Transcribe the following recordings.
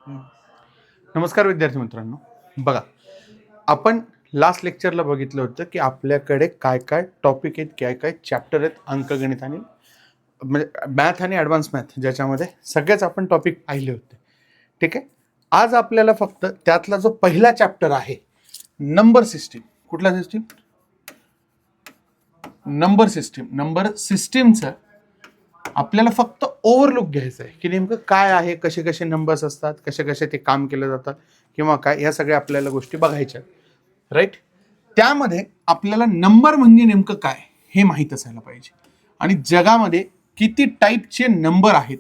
नमस्कार विद्यार्थी मित्रांनो. बघा, आपण लास्ट लेक्चरला बघितलं होतं की आपल्याकडे काय काय टॉपिक आहेत, काय काय चॅप्टर आहेत अंकगणित आणि म्हणजे मॅथ आणि ॲडव्हान्स मॅथ, ज्याच्यामध्ये सगळेच आपण टॉपिक पाहिले होते. ठीक आहे. आज आपल्याला फक्त त्यातला जो पहिला चॅप्टर आहे नंबर सिस्टीम. कुठला सिस्टीम? नंबर सिस्टीमचं आपल्याला फक्त ओव्हरलुक घ्यायचं आहे की नेमकं काय आहे, कसे कसे नंबर्स असतात, कसे कसे ते काम केलं जातात किंवा काय, ह्या सगळ्या आपल्याला गोष्टी बघायच्या. राईट. त्यामध्ये आपल्याला नंबर म्हणजे नेमकं काय हे माहीत असायला पाहिजे आणि जगामध्ये किती टाईपचे नंबर आहेत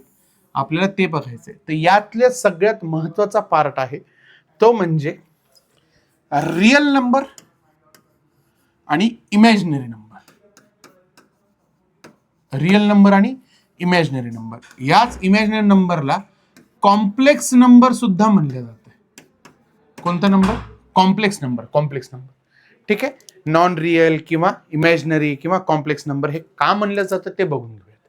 आपल्याला ते बघायचं आहे. तर यातल्या सगळ्यात महत्त्वाचा पार्ट आहे तो म्हणजे रिअल नंबर आणि इमॅजिनरी नंबर. रिअल नंबर आणि इमॅजिनरी नंबर. याच इमॅजिनरी नंबरला कॉम्प्लेक्स नंबर सुद्धा म्हणले जाते. कोणता नंबर? Complex number. ठीक आहे. नॉन रिअल किंवा इमॅजिनरी किंवा कॉम्प्लेक्स नंबर हे का म्हणलं जातं ते बघून घेऊयात.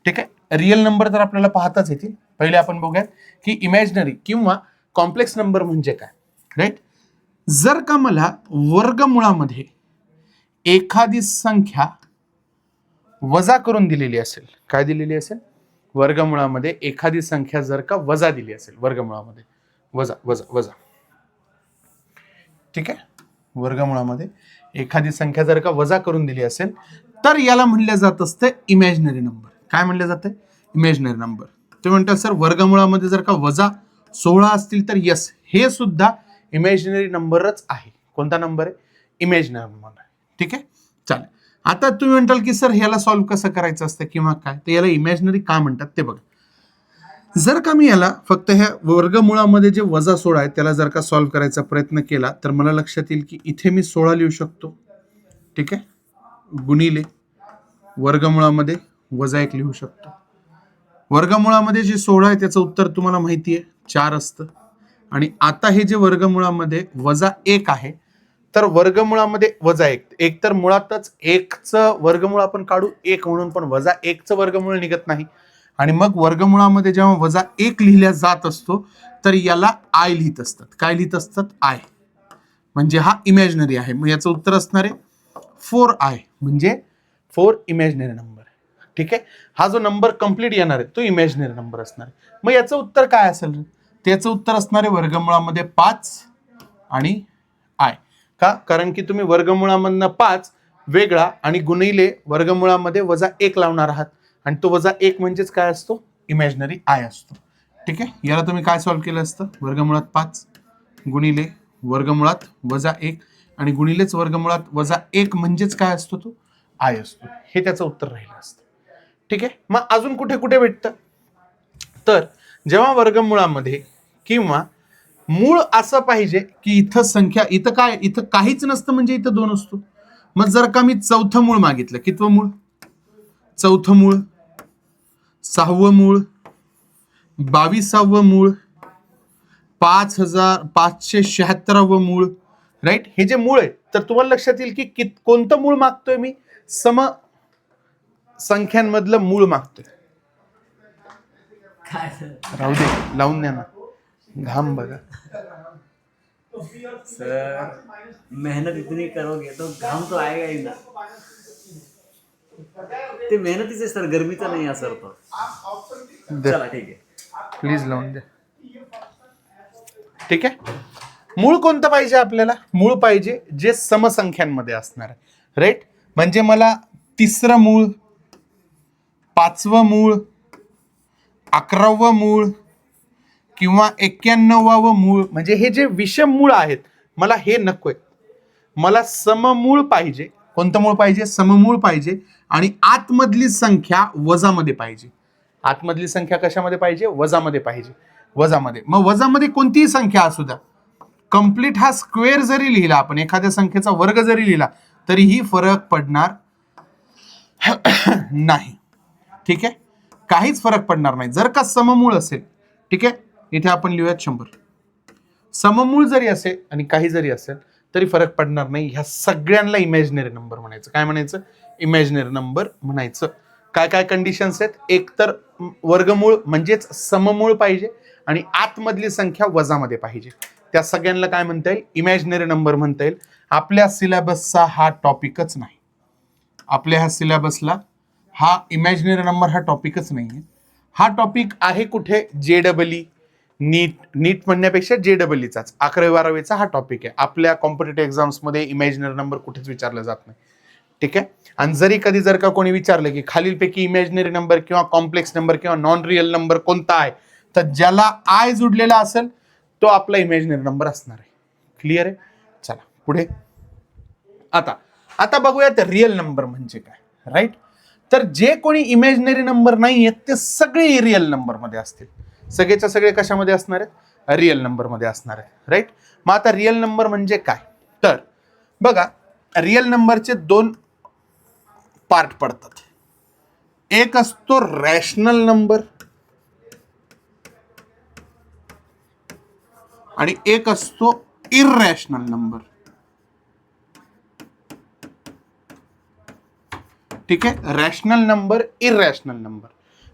ठीक आहे. रिअल नंबर तर आपल्याला पाहताच येतील. पहिले आपण बघूयात की इमॅजिनरी किंवा कॉम्प्लेक्स नंबर म्हणजे काय. राईट. जर का मला वर्गमुळामध्ये एखादी संख्या वजा करून दिलेली असेल, काय दिलेली असेल? वर्गमुळामध्ये एखादी संख्या जर का वजा दिली असेल, वर्गमुळामध्ये वजा वजा वजा. ठीक आहे. वर्गमुळामध्ये एखादी संख्या जर का वजा करून दिली असेल तर याला म्हणलं जात असतं इमॅजिनरी नंबर. काय म्हणलं जातं? Imaginary number. तुम्ही म्हणता सर वर्गमुळामध्ये जर का वजा 16 असतील तर यस, हे सुद्धा इमॅजिनरी नंबरच आहे. कोणता नंबर आहे? Imaginary number. ठीक आहे. चालेल. आता तुम्ही म्हणताल की सर ह्याला सॉल्व्ह कसं करायचं असतं किंवा काय, तर याला इमॅजिनरी का म्हणतात ते बघा. जर का मी याला फक्त ह्या वर्गमुळामध्ये जे वजा 16 आहे त्याला जर का सॉल्व्ह करायचा प्रयत्न केला तर मला लक्षात येईल की इथे मी 16 लिहू शकतो. ठीक आहे. गुणिले वर्गमुळामध्ये वजा 1 लिहू शकतो. वर्गमुळामध्ये जे 16 आहे त्याचं उत्तर तुम्हाला माहिती आहे 4 असतं. आणि आता हे जे वर्गमुळामध्ये वजा 1 आहे तर वर्गमुळामध्ये वजा 1, एक तर मुळातच 1चं वर्गमूळ आपण काढू 1 म्हणून, पण वजा 1चं वर्गमूळ निघत नाही. आणि मग वर्गमुळामध्ये जेव्हा वजा 1 लिहिल्या जात असतो तर याला आय लिहित असतात. काय लिहित असतात? आय. म्हणजे हा इमॅजिनरी आहे. मग याचं उत्तर असणार आहे 4i, म्हणजे 4 इमॅजिनरी नंबर. ठीक आहे. हा जो नंबर कंप्लीट येणार आहे तो इमॅजिनरी नंबर असणार आहे. मग याचं उत्तर काय असेल? त्याचं उत्तर असणार आहे वर्गमुळामध्ये 5 आणि आय. का? कारण की तुम्ही वर्गमुळामधनं 5 वेगळा आणि गुणिले वर्गमुळामध्ये वजा 1 लावणार आहात आणि तो वजा 1 म्हणजेच काय असतो? इमॅजिनरी आय असतो. ठीक आहे. याला तुम्ही काय सॉल्व्ह केलं असतं? वर्गमुळात 5 गुणिले वर्गमुळात वजा 1 आणि गुणिलेच वर्गमुळात वजा 1 म्हणजेच काय असतो? तो आय असतो. हे त्याचं उत्तर राहिलं असतं. ठीक आहे. मग अजून कुठे कुठे भेटतं? तर जेव्हा वर्गमुळामध्ये किंवा मूळ असं पाहिजे की इथं संख्या, इथं काय, इथं काहीच नसतं म्हणजे इथं 2 असतो. मग जर का मी चौथं मूळ मागितलं, कितवं मूळ? चौथं मूळ, 6वं मूळ, 22वं मूळ, 5576वं मूळ. राईट. हे जे मूळ आहे तर तुम्हाला लक्षात येईल की कोणतं मूळ मागतोय मी? सम संख्यांमधलं मूळ मागतोय. राहू दे, लावून द्या ना. घाम बघा सर, मेहनत इतनी करोगे तो घाम तो आएगा ही ना. ते मेहनतीचे सर, गरमीचा नाही असर तो. चला ठीक आहे, प्लीज लावून द्या. ठीक आहे. मूळ कोणतं पाहिजे आपल्याला? मूळ पाहिजे जे समसंख्यांमध्ये असणार आहे. राईट. म्हणजे मला 3रं मूळ, 5वं मूळ, 11वं मूळ किंवा 91वं मूळ, म्हणजे हे जे विषम मूळ आहेत मला हे नकोय. मला सममूळ पाहिजे. कोणतं मूळ पाहिजे? सममूळ पाहिजे. आणि आतमधली संख्या वजामध्ये पाहिजे. आतमधली संख्या कशामध्ये पाहिजे? वजामध्ये पाहिजे. वजामध्ये. मग वजामध्ये कोणतीही संख्या असू द्या, कंप्लीट हा स्क्वेअर जरी लिहिला आपण, एखाद्या संख्येचा वर्ग जरी लिहिला तरीही फरक पडणार नाही. ठीक आहे. काहीच फरक पडणार नाही जर का सममूळ असेल. ठीक आहे. इथे आपण लिहूयात 100. सममूळ जरी असेल आणि काही जरी असेल तरी फरक पडणार नाही. ह्या सगळ्यांना इमॅजिनरी नंबर म्हणायचं. काय म्हणायचं? इमॅजिनरी नंबर म्हणायचं. काय काय कंडिशन्स आहेत? एक तर वर्गमूळ म्हणजेच सममूळ पाहिजे आणि आतमधली संख्या वजामध्ये पाहिजे. त्या सगळ्यांना काय म्हणता येईल? इमॅजिनरी नंबर म्हणता येईल. आपल्या सिलेबसचा हा टॉपिकच नाही. आपल्या ह्या सिलेबसला हा इमॅजिनरी नंबर हा टॉपिकच नाहीये. हा टॉपिक आहे कुठे? JEE, नीट म्हणण्यापेक्षा JEEचाच 11वी-12वीचा हा टॉपिक आहे. आपल्या कॉम्पिटेटिव्ह एक्झाम्समध्ये इमॅजिनरी नंबर कुठेच विचारला जात नाही. ठीक आहे. आणि जरी कधी जर का कोणी विचारलं की खालीलपैकी इमॅजिनरी नंबर किंवा कॉम्प्लेक्स नंबर किंवा नॉन रिअल नंबर कोणता आहे, तर ज्याला आय जुडलेला असेल तो आपला इमॅजिनरी नंबर असणार आहे. क्लिअर आहे? चला पुढे. आता बघूयात रिअल नंबर म्हणजे काय. राईट. तर जे कोणी इमॅजिनरी नंबर नाही आहेत ते सगळे रिअल नंबर मध्ये असतील. सगळेच्या सगळे कशामध्ये असणार आहेत? रिअल नंबर मध्ये असणार आहेत. राईट. मग आता रिअल नंबर म्हणजे काय? तर बघा, रिअल नंबरचे दोन पार्ट पडतात. एक असतो रॅशनल नंबर आणि एक असतो इररॅशनल नंबर. ठीक आहे. Rational number, irrational number.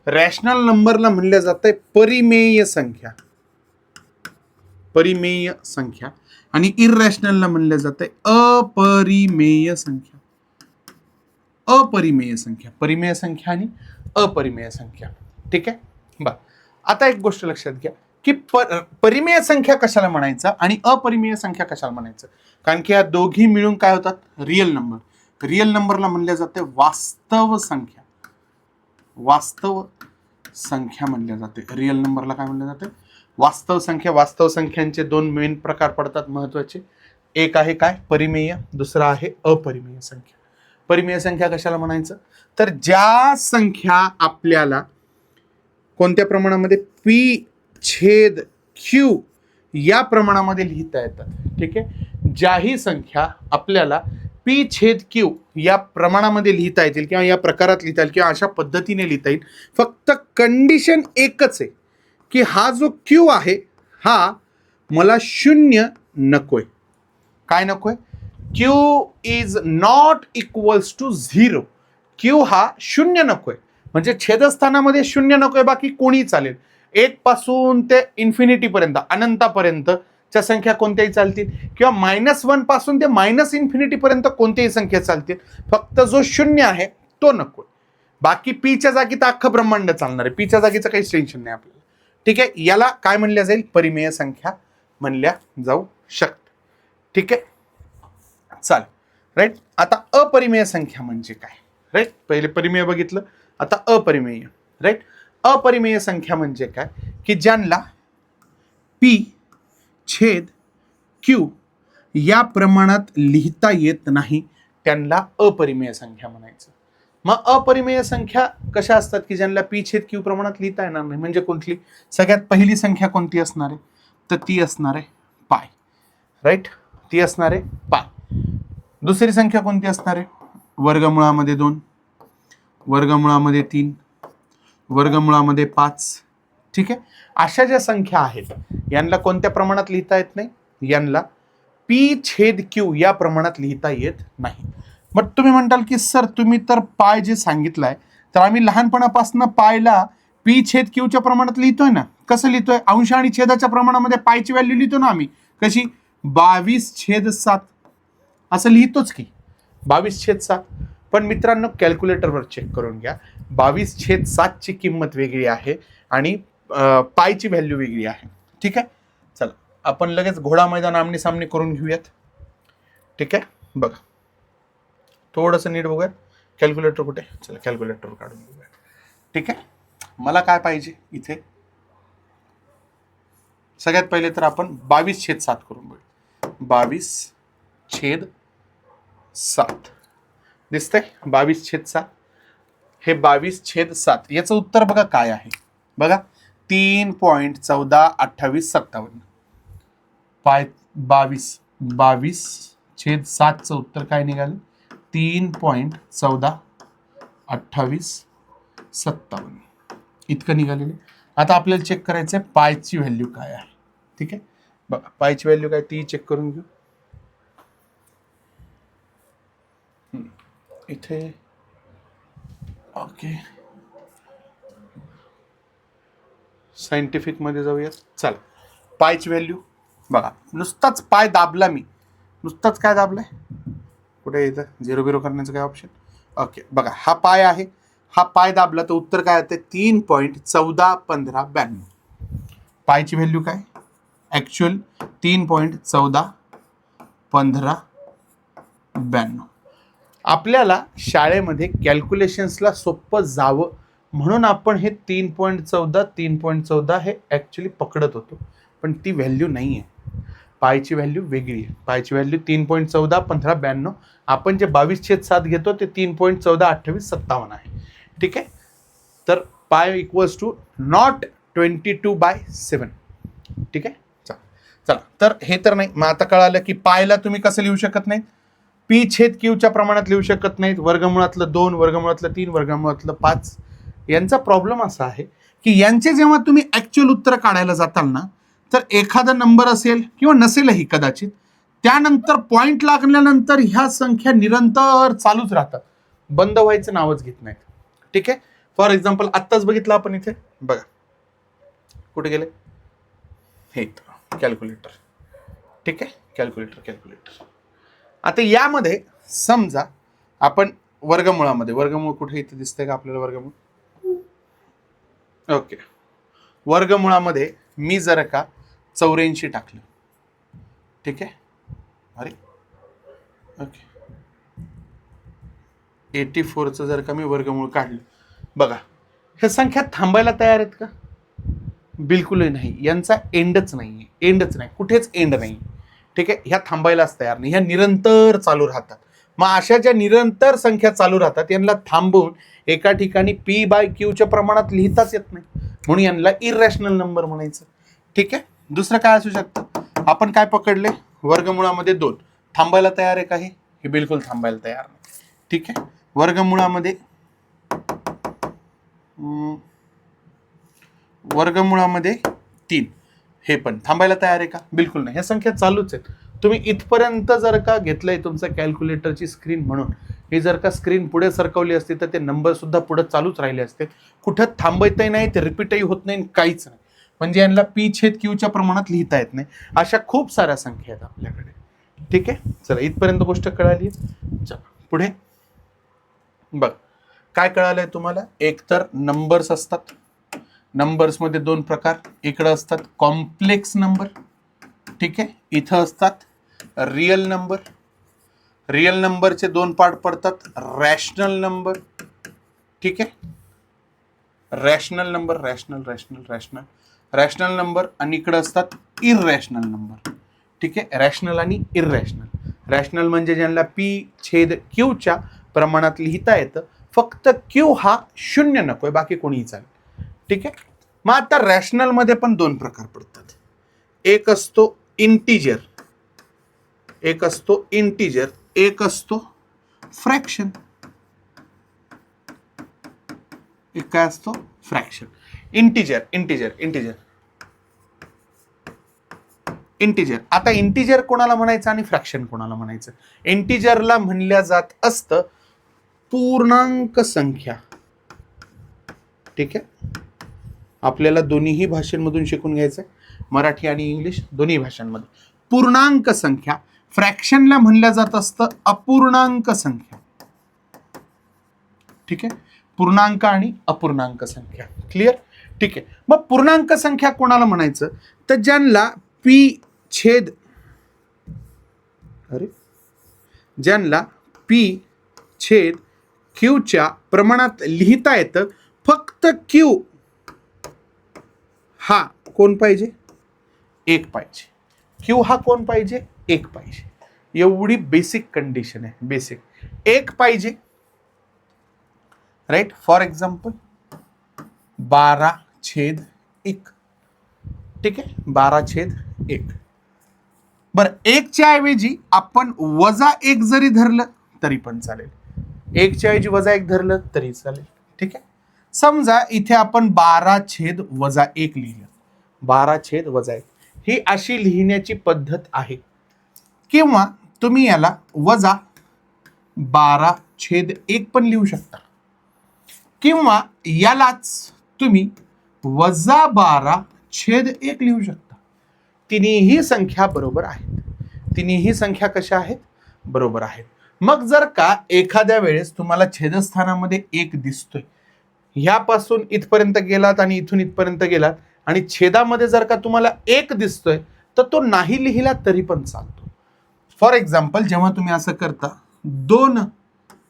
Rational नंबरला म्हणलं जातंय परिमेय संख्या. परिमेय संख्या. आणि इररॅशनलला म्हणलं जातंय अपरिमेय संख्या. अपरिमेय संख्या. परिमेय संख्या आणि अपरिमेय संख्या. ठीक आहे. बरं, आता एक गोष्ट लक्षात घ्या की परिमेय संख्या कशाला म्हणायचं आणि अपरिमेय संख्या कशाला म्हणायचं. कारण की या दोघी मिळून काय होतात? Real number. रिअल नंबरला म्हणलं जाते वास्तव संख्या. वास्तव संख्या म्हणल्या जाते. रिअल नंबरला काय म्हणलं जाते? वास्तव संख्या. वास्तव संख्यांचे दोन मेन प्रकार पडतात महत्वाचे. एक आहे काय? परिमेय. दुसरा आहे अपरिमेय संख्या. परिमेय संख्या कशाला म्हणायचं? तर ज्या संख्या आपल्याला कोणत्या प्रमाणामध्ये? P/Q या प्रमाणामध्ये लिहिता येतात. ठीक आहे. ज्याही संख्या आपल्याला P/Q या प्रमाणामध्ये लिहिता येतील किंवा या प्रकारात लिहिता येईल किंवा अशा पद्धतीने लिहिता येईल. फक्त कंडिशन एकच आहे की हा जो Q आहे हा मला शून्य नकोय. काय नकोय? Q is not equals to 0. Q हा शून्य नकोय. म्हणजे छेदस्थानामध्ये शून्य नकोय, बाकी कोणी चालेल. 1 पासून ते इन्फिनिटी पर्यंत, अनंतापर्यंत च्या संख्या कोणत्याही चालतील किंवा -1 पासून ते -इन्फिनिटी पर्यंत कोणत्याही संख्या चालतील. फक्त जो शून्य आहे तो नको. बाकी पीच्या जागी तर अख्खं ब्रह्मांड चालणार आहे. पीच्या जागीचं काहीच टेन्शन नाही आपल्याला. ठीक आहे. याला काय म्हणल्या जाईल? परिमेय संख्या म्हणल्या जाऊ शकते. ठीक आहे. चालेल. राईट. आता अपरिमेय संख्या म्हणजे काय? राईट. पहिले परिमेय बघितलं, आता अपरिमेय. राईट. अपरिमेय संख्या म्हणजे काय? की ज्यांना P/Q या प्रमाणात लिहिता येत नाही त्यांना अपरिमेय संख्या म्हणायचं. मग अपरिमेय संख्या कशा असतात? की ज्यांना P/Q प्रमाणात लिहिता येणार नाही. म्हणजे कुठली? सगळ्यात पहिली संख्या कोणती असणार आहे? तर ती असणार आहे पाय. राईट. ती असणार आहे पाय. दुसरी संख्या कोणती असणार आहे? वर्गमुळामध्ये 2, वर्गमुळामध्ये 3, वर्गमुळामध्ये 5. ठीक आहे. अशा ज्या संख्या आहेत यांना कोणत्या प्रमाणात लिहिता येत नाही? यांना P/Q या प्रमाणात लिहिता येत नाही. मग तुम्ही म्हणताल की सर तुम्ही तर पाय जे सांगितलंय तर आम्ही लहानपणापासून पायला P/Qच्या प्रमाणात लिहितोय ना. कसं लिहितोय? अंश आणि छेदाच्या प्रमाणामध्ये पायची व्हॅल्यू लिहितो ना आम्ही. कशी? 22/7 असं लिहितोच की. 22/7. पण मित्रांनो कॅल्क्युलेटरवर चेक करून घ्या. 22/7 ची किंमत वेगळी आहे आणि पायची व्हॅल्यू वेगळी आहे. ठीक आहे. चला आपण लगेच घोडा मैदान आमने सामने करून घेऊयात. ठीक आहे. बघा थोडंसं नीट बघूयात. कॅल्क्युलेटर कुठे? चला कॅल्क्युलेटर काढून घेऊया. ठीक आहे. मला काय पाहिजे इथे? सगळ्यात पहिले तर आपण 22/7 करून बघूया. 22/7 दिसतंय? 22/7. हे 22/7 याचं उत्तर बघा काय आहे. बघा 3.142857. 22/7 चं उत्तर काय निघालं? 3.142857 इतकं निघालेलं. आता आपल्याला चेक करायचं आहे पायची व्हॅल्यू काय आहे. ठीक आहे. बघा पायची व्हॅल्यू काय ती चेक करून घेऊ. इथे ओके सायंटिफिकमध्ये जाऊया. चला, पायची व्हॅल्यू बघा. नुसताच पाय दाबला मी, नुसताच काय दाबलाय, कुठे येतं 0 0 करण्याचं काय ऑप्शन. ओके बघा, हा पाय आहे, हा पाय दाबला तर उत्तर काय येते 3.141592. पायची व्हॅल्यू काय ॲक्च्युअल 3.141592. आपल्याला शाळेमध्ये कॅल्क्युलेशन्सला सोपं जावं म्हणून आपण हे 3.14 हे ॲक्च्युली पकडत होतो, पण ती व्हॅल्यू नाही आहे. पायची व्हॅल्यू वेगळी आहे. पायची व्हॅल्यू 3.141592. आपण जे 22/7 घेतो ते 3.142857 आहे. ठीक आहे, तर पाय इक्वल्स टू नॉट 22/7. ठीक आहे, चला तर हे तर नाही. मग आता कळालं की पायला तुम्ही कसं लिहू शकत नाही, पी छेद क्यूच्या प्रमाणात लिहू शकत नाहीत. वर्गमुळातलं 2, वर्गमुळातलं 3, वर्गमुळातलं 5. यांचा प्रॉब्लेम असा आहे की यांचे जेव्हा तुम्ही ॲक्च्युअल उत्तर काढायला जाताल ना, तर एखादा नंबर असेल किंवा नसेलही कदाचित, त्यानंतर पॉईंट लागल्यानंतर ह्या संख्या निरंतर चालूच राहतात, बंद व्हायचं नावच घेत नाहीत. ठीक आहे, फॉर एक्झाम्पल आत्ताच बघितलं आपण इथे बघा, कुठे गेले हे कॅल्क्युलेटर. ठीक आहे, कॅल्क्युलेटर. आता यामध्ये समजा आपण वर्गमुळामध्ये, वर्गमूळ कुठे इथे दिसतंय का आपल्याला वर्गमूळ. ओके, वर्गमुळामध्ये मी जर का 84 टाकलं, ठीक आहे, अरे ओके 84चं जर का मी वर्गमूळ काढलं, बघा ह्या संख्या थांबायला तयार आहेत का, बिलकुलही नाही. यांचा एंडच नाही, कुठेच एंड नाही. ठीक आहे, ह्या थांबायलाच तयार नाही, ह्या निरंतर चालू राहतात. मग अशा ज्या निरंतर संख्या चालू राहतात यांना थांबवून एका ठिकाणी P/Qच्या प्रमाणात लिहिताच येत नाही, म्हणून यांना इरॅशनल नंबर म्हणायचं. ठीक आहे, दुसरं काय असू शकतं, आपण काय पकडले, वर्गमुळामध्ये 2 थांबायला तयार आहे का, हे बिलकुल थांबायला तयार नाही. ठीक आहे, वर्गमुळामध्ये 3 हे पण थांबायला तयार आहे का, बिलकुल नाही. ह्या संख्या चालूच आहेत. तुम्ही इथपर्यंत जर का घेतलंय तुमचं कॅल्क्युलेटरची स्क्रीन म्हणून, ही जर का स्क्रीन पुढे सरकवली असती तर ते नंबर सुद्धा पुढे चालूच राहिले असते, कुठं थांबतही नाही, ते रिपीटही होत नाही, काहीच नाही. म्हणजे यांना P/Qच्या प्रमाणात लिहिता येत नाही. अशा खूप साऱ्या संख्या आहेत आपल्याकडे. ठीक आहे, चला इथपर्यंत गोष्ट कळाली. चला पुढे बघ, काय कळालंय तुम्हाला. एक तर नंबर्स असतात, नंबर्समध्ये 2 प्रकार. इकडं असतात कॉम्प्लेक्स नंबर, ठीक आहे, इथं असतात रियल नंबर. रियल नंबरचे 2 पार्ट पडतात, रॅशनल नंबर. ठीक आहे, रॅशनल नंबर, रॅशनल नंबर, आणि इकडे असतात इररॅशनल नंबर. ठीक आहे, रॅशनल आणि इररॅशनल. रॅशनल म्हणजे ज्यांना P/Qच्या प्रमाणात लिहिता येतं, फक्त Q हा 0 नकोय, बाकी कोणीही चालेल. ठीक आहे, मग आता रॅशनल मध्ये पण 2 प्रकार पडतात. एक असतो इंटिजर, एक असतो फ्रॅक्शन. एक काय असतो, फ्रॅक्शन. इंटिजर. आता इंटिजर कोणाला म्हणायचं आणि फ्रॅक्शन कोणाला म्हणायचं. इंटिजरला म्हणल्या जात असतं पूर्णांक संख्या. ठीक आहे, आपल्याला दोन्हीही भाषांमधून शिकून घ्यायचंय, मराठी आणि इंग्लिश दोन्ही भाषांमध्ये. पूर्णांक संख्या. फ्रॅक्शनला म्हणल्या जात असतं अपूर्णांक संख्या. ठीक आहे, पूर्णांक आणि अपूर्णांक संख्या. क्लिअर. ठीक आहे, मग पूर्णांक संख्या कोणाला म्हणायचं, तर ज्यांना P/Qच्या प्रमाणात लिहिता येतं, फक्त Q हा कोण पाहिजे, 1 पाहिजे. Q हा कोण पाहिजे, 1 पाहिजे. एवढी बेसिक कंडिशन आहे, बेसिक 1 पाहिजे. Right, for example 12/1. ठीक आहे, 12/1. बरं, 1च्या ऐवजी आपण -1 जरी धरलं तरी पण चालेल, 1च्या ऐवजी -1 धरलं तरी चालेल. ठीक आहे, समजा इथे आपण 12/-1 लिहिलं, 12/-1 ही अशी लिहिण्याची पद्धत आहे. किंवा तुम्ही याला -12/1 पण लिहू शकता, किंवा यालाच तुम्ही -12/1 लिहू शकता. तिन्ही संख्या बरोबर आहेत. तिन्ही संख्या कशा आहेत? बरोबर आहेत. मग जर का एखाद्या वेळेस तुम्हाला छेदस्थानामध्ये 1 दिसतोय, ह्यापासून इथपर्यंत गेलात आणि इथून इथपर्यंत गेलात आणि छेदामध्ये जर का तुम्हाला 1 दिसतोय तर तो नाही लिहिला तरी पण चालतो. फॉर एक्झाम्पल, जेव्हा तुम्ही असं करता 2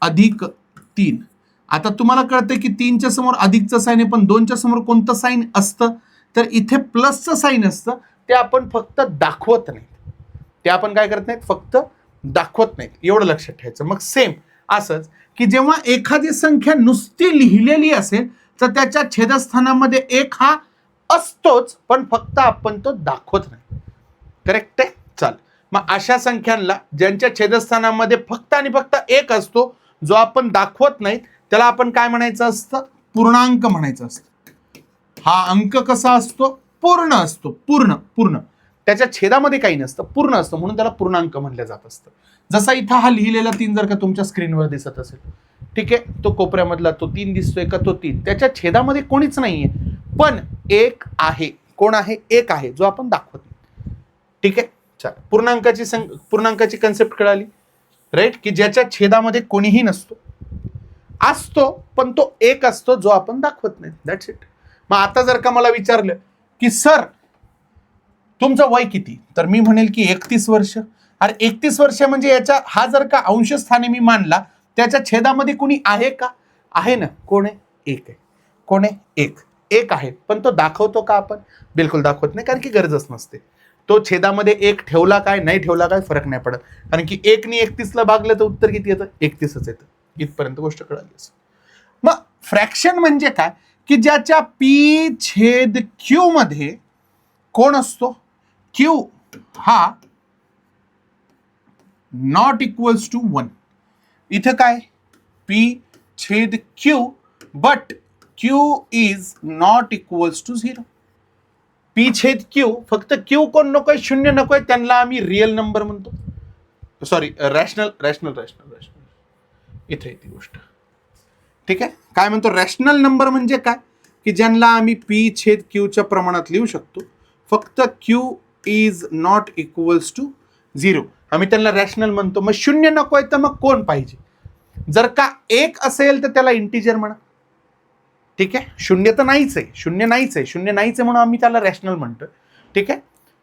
+ 3, आता तुम्हाला कळतंय की 3च्या समोर अधिकचं साईन आहे, पण 2च्या समोर कोणतं साईन असतं? तर इथे प्लसचं साईन असतं. ते आपण फक्त दाखवत नाही. ते आपण काय करत नाहीत? फक्त दाखवत नाहीत. एवढं लक्षात ठेवायचं. मग सेम असंच की जेव्हा एखादी संख्या नुसती लिहिलेली असेल तर त्याच्या छेदस्थानामध्ये 1 हा असतोच, पण फक्त आपण तो दाखवत नाही. करेक्ट आहे? चाल, मग अशा संख्यांना ज्यांच्या छेदस्थानामध्ये फक्त आणि फक्त 1 असतो, जो आपण दाखवत नाही, त्याला आपण काय म्हणायचं असतं? पूर्णांक म्हणायचं असतं. हा अंक कसा असतो? पूर्ण असतो. पूर्ण पूर्ण त्याच्या छेदामध्ये काही नसतं, पूर्ण असतं, म्हणून त्याला पूर्णांक म्हणलं जात असतं. जसा इथं हा लिहिलेला 3 जर का तुमच्या स्क्रीनवर दिसत असेल, ठीक आहे, तो कोपऱ्यामधला तो 3 दिसतोय का? तो 3 त्याच्या छेदामध्ये कोणीच नाहीये, पण 1 आहे. कोण आहे? 1 आहे, जो आपण दाखवत नाही. ठीक आहे, चला, पूर्णांकाची कन्सेप्ट कळाली, राईट? की ज्याच्या छेदामध्ये कोणीही नसतो, असतो पण तो 1 असतो, जो आपण दाखवत नाही. That's it. मग आता जर का मला विचारलं की सर तुमचं वय किती, तर मी म्हणेल की 31 वर्ष. अरे 31 वर्ष म्हणजे याच्या हा जर का अंशस्थानी मी मानला, त्याच्या छेदामध्ये कुणी आहे का? आहे ना. कोण आहे? 1 आहे. कोण आहे? 1 आहे. पण तो दाखवतो का आपण? बिलकुल दाखवत नाही, कारण की गरजच नसते. तो छेदामध्ये 1 ठेवला काय नाही ठेवला काय फरक नाही पडत, कारण की 1 नी 31ला भागलं तर उत्तर किती येतं? 31च येतं. इथपर्यंत गोष्ट कळाली असेल. मग फ्रॅक्शन म्हणजे काय? की ज्याच्या P/Q मध्ये कोण असतो? Q हा नॉट इक्वल्स टू 1. इथं काय? P/Q but Q is not equals to 0. P/Q, फक्त Q कोण नकोय? 0 नकोय, त्यांना आम्ही रिअल नंबर म्हणतो. Sorry, rational. इथे ती गोष्ट, ठीक आहे. काय म्हणतो? रॅशनल नंबर म्हणजे काय? की ज्यांना आम्ही P/Q प्रमाणात लिहू शकतो, फक्त Q is not equals to 0, आम्ही त्यांना रॅशनल म्हणतो. मग 0 नकोय तर मग कोण पाहिजे? जर का 1 असेल तर त्याला इंटिजर म्हणा. ठीक आहे, 0 तर नाहीच आहे, 0 नाहीच आहे म्हणून आम्ही त्याला रॅशनल म्हणतो. ठीक आहे.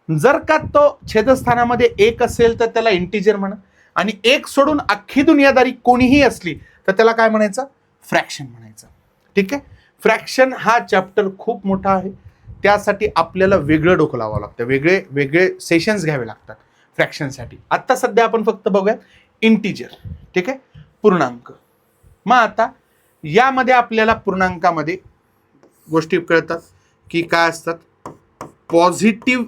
जर का तो छेदस्थानामध्ये 1 असेल तर त्याला इंटिजर म्हणा, आणि 1 सोडून अख्खी दुनियादारी कोणीही असली तर त्याला काय म्हणायचं? फ्रॅक्शन म्हणायचं. ठीक आहे. फ्रॅक्शन हा चॅप्टर खूप मोठा आहे, त्यासाठी आपल्याला वेगळं डोकं लावावं लागतं, वेगळे सेशन्स घ्यावे लागतात फ्रॅक्शनसाठी. आत्ता सध्या आपण फक्त बघूया इंटिजर. ठीक आहे, पूर्णांक. मग आता यामध्ये आपल्याला पूर्णांकामध्ये गोष्टी कळतात की काय असतात? पॉझिटिव्ह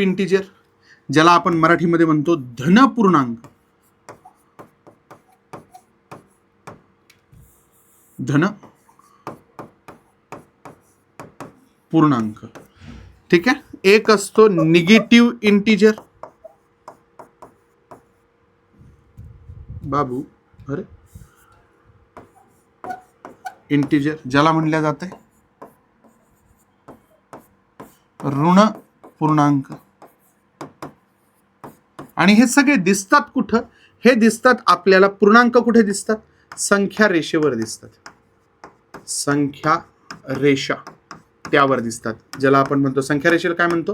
इंटिजर, ज्याला आपण मराठीमध्ये म्हणतो धनपूर्णांक. पूर्णांक. ठीक आहे. एक असतो निगेटिव्ह इंटिजर. बाबू, अरे, इंटिजर ज्याला म्हणलं जाते ऋण पूर्णांक. आणि हे सगळे दिसतात कुठं? हे दिसतात आपल्याला, पूर्णांक कुठे दिसतात? संख्या रेषेवर दिसतात. संख्या रेषा त्यावर दिसतात, ज्याला आपण म्हणतो संख्या रेषेला काय म्हणतो?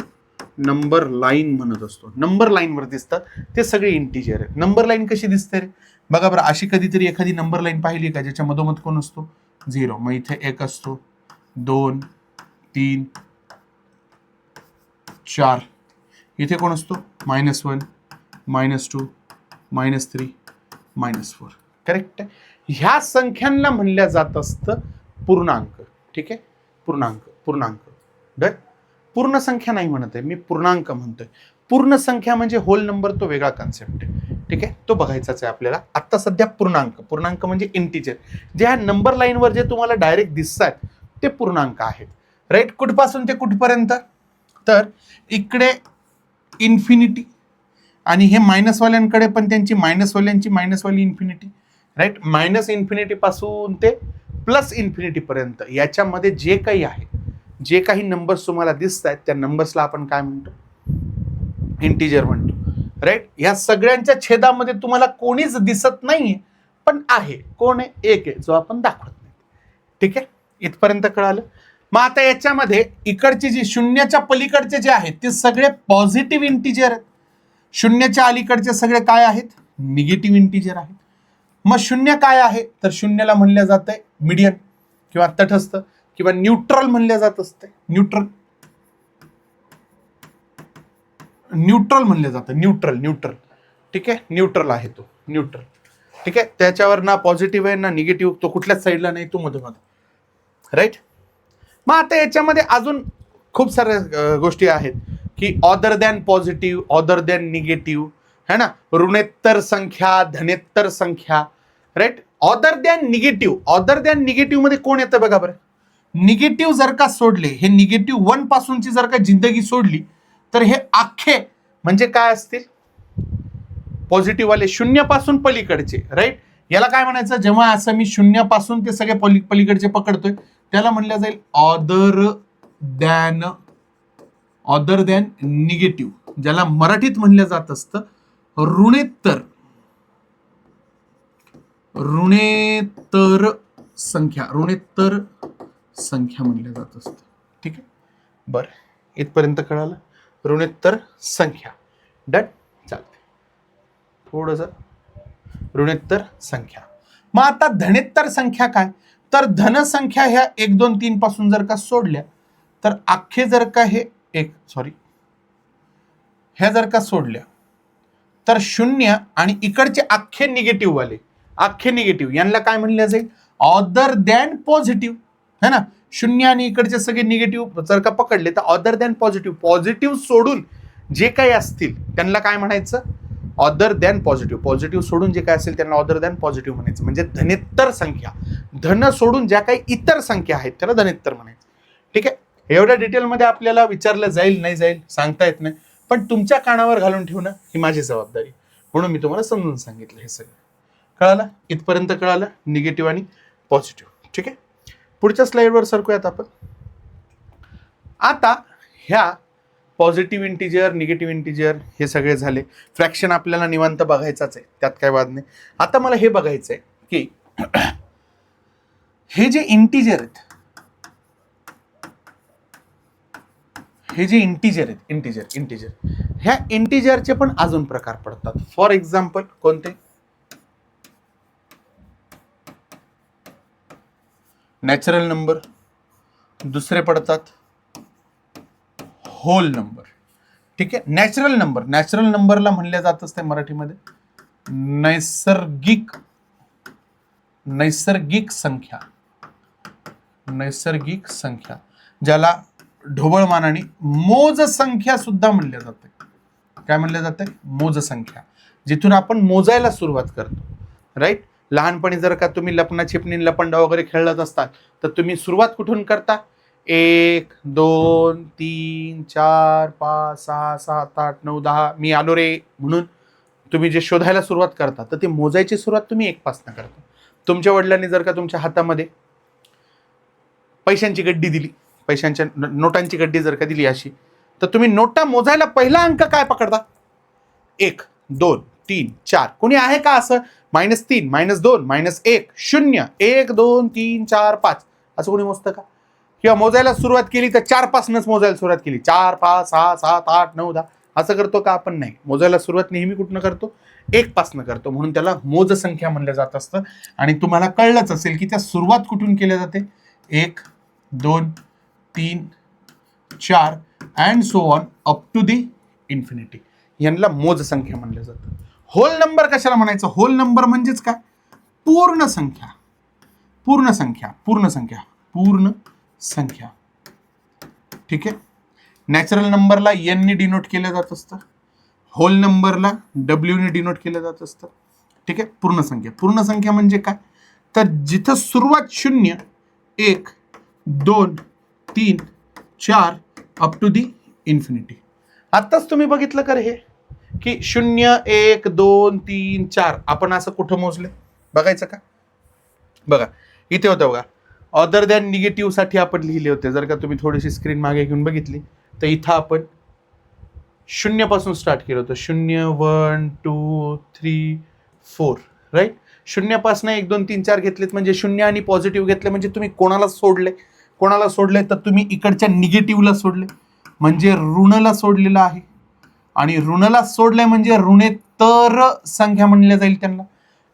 नंबर लाईन म्हणत असतो. नंबर लाईनवर दिसतात ते सगळे इंटिजर आहेत. नंबर लाईन कशी दिसते रे? बघा बरं, अशी कधीतरी एखादी नंबर लाईन पाहिली का ज्याच्या मधोमध कोण असतो? 0. मग इथे 1 असतो, 2, 3, 4. इथे कोण असतो? -1, -2, -3, -4. करेक्ट आहे. ह्या संख्यांना म्हणल्या जात असतं पूर्णांक. ठीक आहे, पूर्णांक. डन. पूर्ण संख्या नाही म्हणत आहे मी, पूर्णांक म्हणतोय. पूर्ण संख्या म्हणजे होल नंबर, तो वेगळा कन्सेप्ट आहे. ठीक आहे, तो बघायचाच आहे आपल्याला. आता सध्या पूर्णांक म्हणजे इंटिजर. जे ह्या नंबर लाईनवर जे तुम्हाला डायरेक्ट दिसतात ते पूर्णांक आहेत. राईट. कुठपासून ते कुठपर्यंत? तर इकडे इन्फिनिटी, आणि हे मायनसवाल्यांकडे पण त्यांची मायनसवाल्यांची मायनसवाली इन्फिनिटी. राईट. -इन्फिनिटी पासून ते प्लस इन्फिनिटी पर्यंत याच्यामध्ये जे काही आहे, जे काही नंबर्स तुम्हाला दिसत आहेत त्या नंबर्सला आपण काय म्हणतो, इंटिजर म्हणतो, राईट. या सगळ्यांच्या छेदामध्ये तुम्हाला कोणीच दिसत नाहीये, पण आहे. कोण आहे? एक आहे, जो आपण दाखवत नाही. ठीक आहे, इथपर्यंत कळालं. मग आता याच्यामध्ये इकडचे जे शून्याच्या पलीकडचे जे आहेत ते सगळे पॉझिटिव्ह इंटिजर आहेत. शून्याच्या अलीकडचे सगळे काय आहेत? निगेटिव्ह इंटिजर आहेत. मग शून्य काय आहे? तर शून्याला म्हणलं जातंय मीडियन किंवा तटस्थ किंवा न्यूट्रल म्हणलं जात असते. न्यूट्रल म्हणलं जातं. न्यूट्रल. ठीक आहे, न्यूट्रल आहे तो, न्यूट्रल. ठीक आहे, त्याच्यावर ना पॉझिटिव्ह आहे ना निगेटिव्ह, तो कुठल्याच साईडला नाही, तो मध्ये, राईट. मग आता याच्यामध्ये अजून खूप साऱ्या गोष्टी आहेत की other than positive, other than negative, है ना, ऋणेत्तर संख्या, धनेत्तर संख्या, राईट. ऑदर दॅन निगेटिव्ह मध्ये कोण येतं बघा बरं. निगेटिव्ह जर का सोडले, हे निगेटिव्ह 1 पासूनची जर का जिंदगी सोडली तर हे अख्खे म्हणजे काय असतील? पॉझिटिव्ह वाले, शून्यापासून पलीकडचे, राईट. याला काय म्हणायचं? जेव्हा असं मी शून्यापासून ते सगळे पलीकडचे पकडतोय त्याला म्हणलं जाईल ऑदर दॅन निगेटिव्ह, ज्याला मराठीत म्हणलं जात असतं ऋणेत्तर संख्या म्हणलं जात असतं. ठीक आहे, बरं, इथपर्यंत कळालं. ऋणेत्तर संख्या, डन, चालते. थोडस ऋणेत्तर संख्या. मग आता धनेत्तर संख्या काय? तर धनसंख्या ह्या 1 2 3 पासून जर का सोडल्या तर अख्खे जर का हे ह्या जर का सोडल्या तर शून्य आणि इकडचे अख्खे निगेटिव्ह वाले, अख्खे निगेटिव्ह, यांना काय म्हणलं जाईल? ऑदर दॅन पॉझिटिव्ह, है ना. शून्य आणि इकडचे सगळे निगेटिव्ह जर का पकडले तर ऑदर दॅन पॉझिटिव्ह, पॉझिटिव्ह सोडून जे काही असतील त्यांना काय म्हणायचं? Other than positive. पॉझिटिव्ह सोडून जे काय असेल त्यांना ऑदर दॅन पॉझिटिव्ह म्हणायचं. म्हणजे धनेत्तर संख्या, धन सोडून ज्या काही इतर संख्या आहेत त्याला धनेत्तर म्हणायचं. ठीक आहे, एवढ्या डिटेलमध्ये आपल्याला विचारलं जाईल नाही जाईल सांगता येत नाही, पण तुमच्या कानावर घालून ठेवणं ही माझी जबाबदारी, म्हणून मी तुम्हाला समजून सांगितलं. हे सगळं कळालं? इथपर्यंत कळालं निगेटिव्ह आणि पॉझिटिव्ह. ठीक आहे, पुढच्या स्लाइडवर सरकूयात आपण. आता ह्या पॉझिटिव्ह इंटिजर, निगेटिव्ह इंटिजर हे सगळे झाले. फ्रॅक्शन आपल्याला निवांत बघायचाच आहे, त्यात काय वाद नाही. आता मला हे बघायचं आहे की हे जे इंटिजर आहेत, हे जे इंटिजर आहेत, इंटिजर ह्या इंटिजरचे पण अजून प्रकार पडतात. फॉर एक्झाम्पल कोणते? नॅचरल नंबर, दुसरे पडतात होल नंबर. ठीक आहे, नॅचरल नंबरला म्हणले जात असते मराठीमध्ये नैसर्गिक संख्या, ज्याला ढोबळमानाने मोज संख्या सुद्धा म्हणले जाते. काय म्हणले जाते? मोज संख्या, जिथून आपण मोजायला सुरुवात करतो, राईट. लहानपणी जर का तुम्ही लपना छिपणी, लपंडा वगैरे खेळत असतात तर तुम्ही सुरुवात कुठून करता? 1 2 3 4 5 6 7 8 9 10 मी आलो रे म्हणून तुम्ही जे शोधायला सुरुवात करता तर ते मोजायची सुरुवात तुम्ही 1 पासून करता. तुमच्या वडिलांनी जर का तुमच्या हातामध्ये पैशांची गड्डी दिली, पैशांच्या नोटांची गड्डी जर का दिली अशी, तर तुम्ही नोटा मोजायला पहिला अंक काय पकडता? 1 2 3 4. कोणी आहे का असं -3 -2 -1 0 1 2 3 4 5 असं कोणी मोजतं का? किंवा मोजायला सुरुवात केली तर 4 पासूनच मोजायला सुरुवात केली, 4 5 6 7 8 9 10 असं करतो का? आपण नाही. मोजायला सुरुवात नेहमी कुठनं करतो? 1 पासून करतो, म्हणून त्याला मोज संख्या म्हणलं जात असतं. आणि तुम्हाला कळलंच असेल की त्या सुरुवात कुठून केली जाते? 1 2 3 4 and so on up to the infinity, यांना मोज संख्या म्हणलं जातं. होल नंबर कशाला म्हणायचं? होल नंबर म्हणजेच काय? पूर्ण संख्या. ठीक आहे, नॅचरल नंबरला n ने डिनोट केलं जात असतं, होल नंबरला w ने डिनोट केलं जात असतं. ठीक आहे, पूर्ण संख्या म्हणजे काय? तर जिथं सुरुवात 0 1 2 3 4 अप टू दी इन्फिनिटी. आताच तुम्ही बघितलं का हे की 0 1 2 3 4 आपण असं कुठं मोजले? बघायचं का? बघा इथे होतं बघा, अदर दॅन निगेटिव्ह साठी आपण लिहिले होते. जर का तुम्ही थोडीशी स्क्रीन मागे घेऊन बघितली तर इथं आपण 0 पासून स्टार्ट केलं होतं. 0 1 2 3 4 राईट. 0 पासून 1 2 3 4 घेतलेत म्हणजे 0 आणि पॉझिटिव्ह घेतले म्हणजे तुम्ही कोणाला सोडले तर तुम्ही इकडच्या निगेटिव्हला सोडले म्हणजे ऋणला सोडलेलं आहे. आणि ऋणला सोडलंय म्हणजे ऋणेतर संख्या म्हणल्या जाईल त्यांना.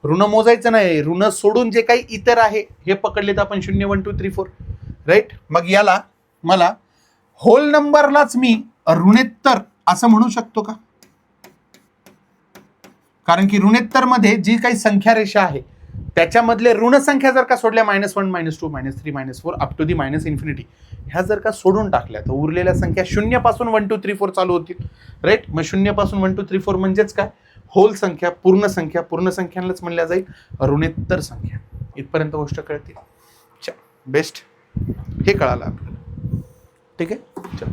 ऋण मोजायचं नाही, ऋण सोडून जे काही इतर आहे हे पकडले तर आपण 0 1 2 3 4 राईट. मग याला मला होल नंबरलाच मी ऋणेतर असं म्हणू शकतो का? कारण की ऋणेतर मध्ये जी काही संख्या रेषा आहे त्याच्यामधले ऋण संख्या जर का सोडल्या -1 -2 -3 -4 अप टू दी -इन्फिनिटी ह्या जर का सोडून टाकल्या तर उरलेल्या संख्या 0 पासून 1 2 3 4 चालू होतील राईट. मग 0 पासून 1 2 3 4 म्हणजेच काय? होल संख्या, पूर्ण संख्यांनाच म्हणल्या जाईल ऋणेतर संख्या. इथपर्यंत गोष्ट कळते. बेस्ट, हे कळालं आपल्याला. ठीक आहे. चल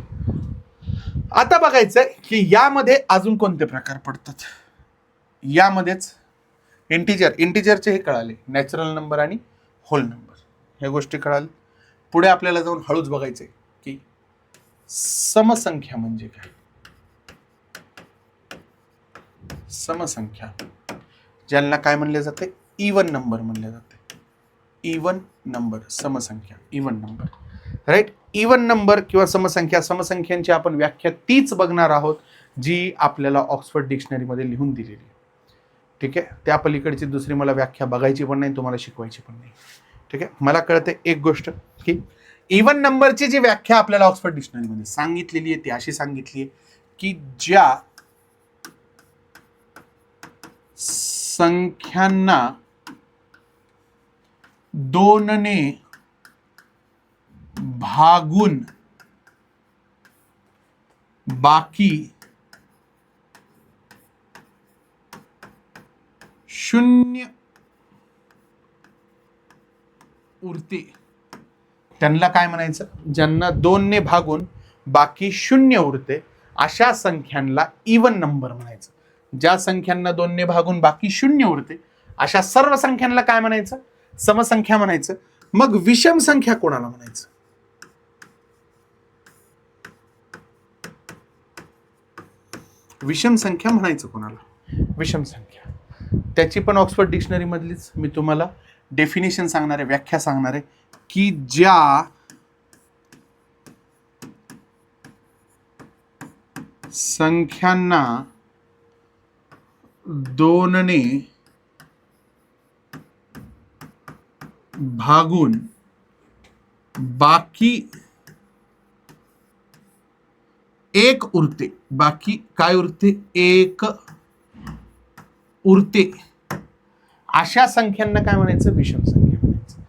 आता बघायचंय की यामध्ये अजून कोणते प्रकार पडतात. यामध्येच इंटिजरचे हे कळाले, नॅचरल नंबर आणि होल नंबर ह्या गोष्टी कळाल्या. पुढे आपल्याला जाऊन हळूच बघायचंय की समसंख्या म्हणजे काय. समसंख्या ज्यांना काय म्हणले जाते? इवन नंबर म्हणले जाते. इवन नंबर, समसंख्या, even number right. Even number किंवा समसंख्यांची आपण व्याख्या तीच बघणार आहोत जी आपल्याला ऑक्सफर्ड डिक्शनरीमध्ये लिहून दिलेली आहे. ठीक आहे. त्या पलीकडची दुसरी मला व्याख्या बघायची पण नाही, तुम्हाला शिकवायची पण नाही. ठीक आहे. मला कळते एक गोष्ट की इवन नंबरची जी व्याख्या आपल्याला ऑक्सफर्ड डिक्शनरीमध्ये सांगितलेली आहे ती अशी सांगितली आहे की ज्या संख्यांना 2 ने भागून बाकी 0 उरते त्यांना काय म्हणायचं? ज्यांना 2 ने भागून बाकी 0 उरते अशा संख्यांना इवन नंबर म्हणायचं. ज्या संख्यांना 2 ने भागून बाकी 0 उरते अशा सर्व संख्यांना काय म्हणायचं? समसंख्या म्हणायचं. मग विषम संख्या कोणाला म्हणायचं? विषम संख्या म्हणायचं कोणाला? विषम संख्या त्याची पण ऑक्सफर्ड डिक्शनरी मधलीच मी तुम्हाला डेफिनेशन सांगणार आहे, व्याख्या सांगणार आहे की ज्या संख्यांना 2 ने भागून बाकी 1 उरते. बाकी काय उरते? 1 उरते अशा संख्यांना काय म्हणायचं? विषम संख्या म्हणायचं.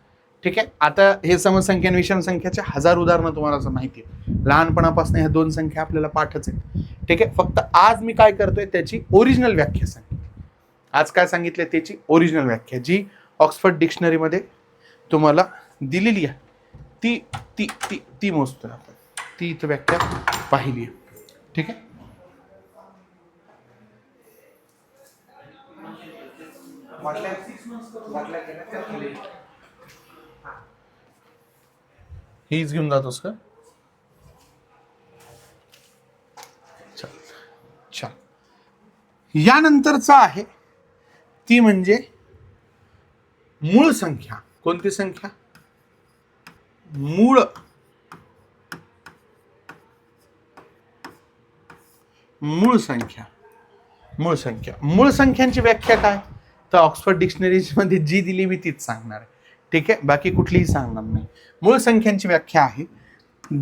ठीक आहे. आता हे समसंख्या आणि विषम संख्याचे 1000 उदाहरणं तुम्हाला माहिती आहे. लहानपणापासून ह्या 2 संख्या आपल्याला पाठच आहेत. ठीक आहे. फक्त आज मी काय करतोय त्याची ओरिजिनल व्याख्या सांगितली. आज काय सांगितलं त्याची ओरिजिनल व्याख्या जी ऑक्सफर्ड डिक्शनरीमध्ये तुम्हाला दिलेली आहे ती ती ती ती मोजतोय आपण. ती इथं व्याख्या पाहिली आहे. ठीक आहे. हीच घेऊन जातोस का? चल. यानंतरचा आहे ती म्हणजे मूळ संख्या. कोणती संख्या? मूळ संख्या. मूळ संख्यांची व्याख्या काय? तर ऑक्सफर्ड डिक्शनरीमध्ये जी दिली मी तीच सांगणार आहे. ठीक आहे. बाकी कुठलीही सांगणार नाही. मूळ संख्यांची व्याख्या आहे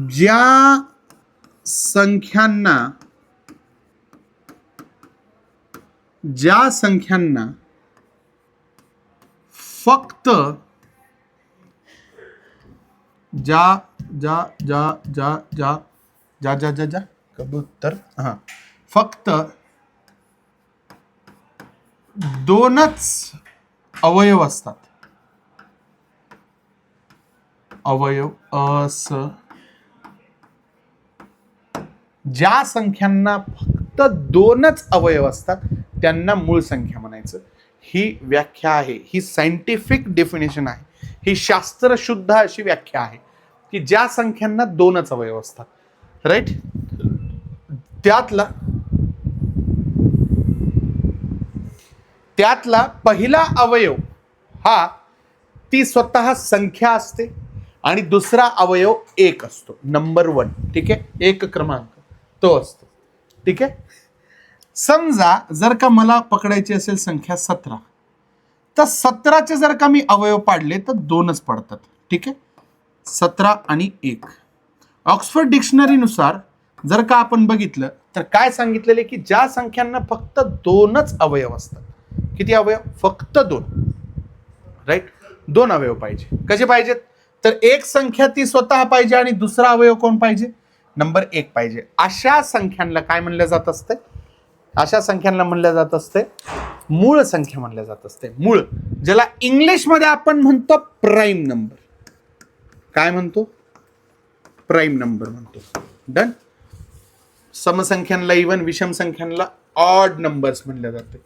ज्या संख्यांना फक्त कबूतर फक्त 2च अवयव असतात. ज्या संख्यांना फक्त 2च अवयव असतात त्यांना मूळ संख्या म्हणायचं. ही व्याख्या आहे, ही सायंटिफिक डेफिनेशन आहे, ही शास्त्रशुद्ध अशी व्याख्या आहे की ज्या संख्यांना दोनच अवयव असतात. राईट. त्यातला पहिला अवयव हा ती स्वतः संख्या असते आणि दुसरा अवयव एक असतो, नंबर 1. ठीक आहे, एक क्रमांक तो असतो. ठीक आहे. समजा जर का मला पकडायची असेल संख्या 17, तर 17चे जर का मी अवयव पाडले तर दोनच पडतात. ठीक आहे, 17 आणि 1. ऑक्सफर्ड डिक्शनरीनुसार जर का आपण बघितलं तर काय सांगितलेले की ज्या संख्यांना फक्त दोनच अवयव असतात. किती अवयव? फक्त 2. राईट. 2 अवयव पाहिजे. कसे पाहिजेत? तर एक संख्या ती स्वतः पाहिजे आणि दुसरा अवयव कोण पाहिजे? नंबर 1 पाहिजे. अशा संख्यांना काय म्हणलं जात असते? अशा संख्यांना म्हणलं जात असते मूळ संख्या म्हणलं जात असते. मूळ, ज्याला इंग्लिशमध्ये आपण म्हणतो प्राईम नंबर. काय म्हणतो? प्राईम नंबर म्हणतो. डन. समसंख्यांना इवन, विषम संख्यांना ऑड नंबर्स म्हणले जाते.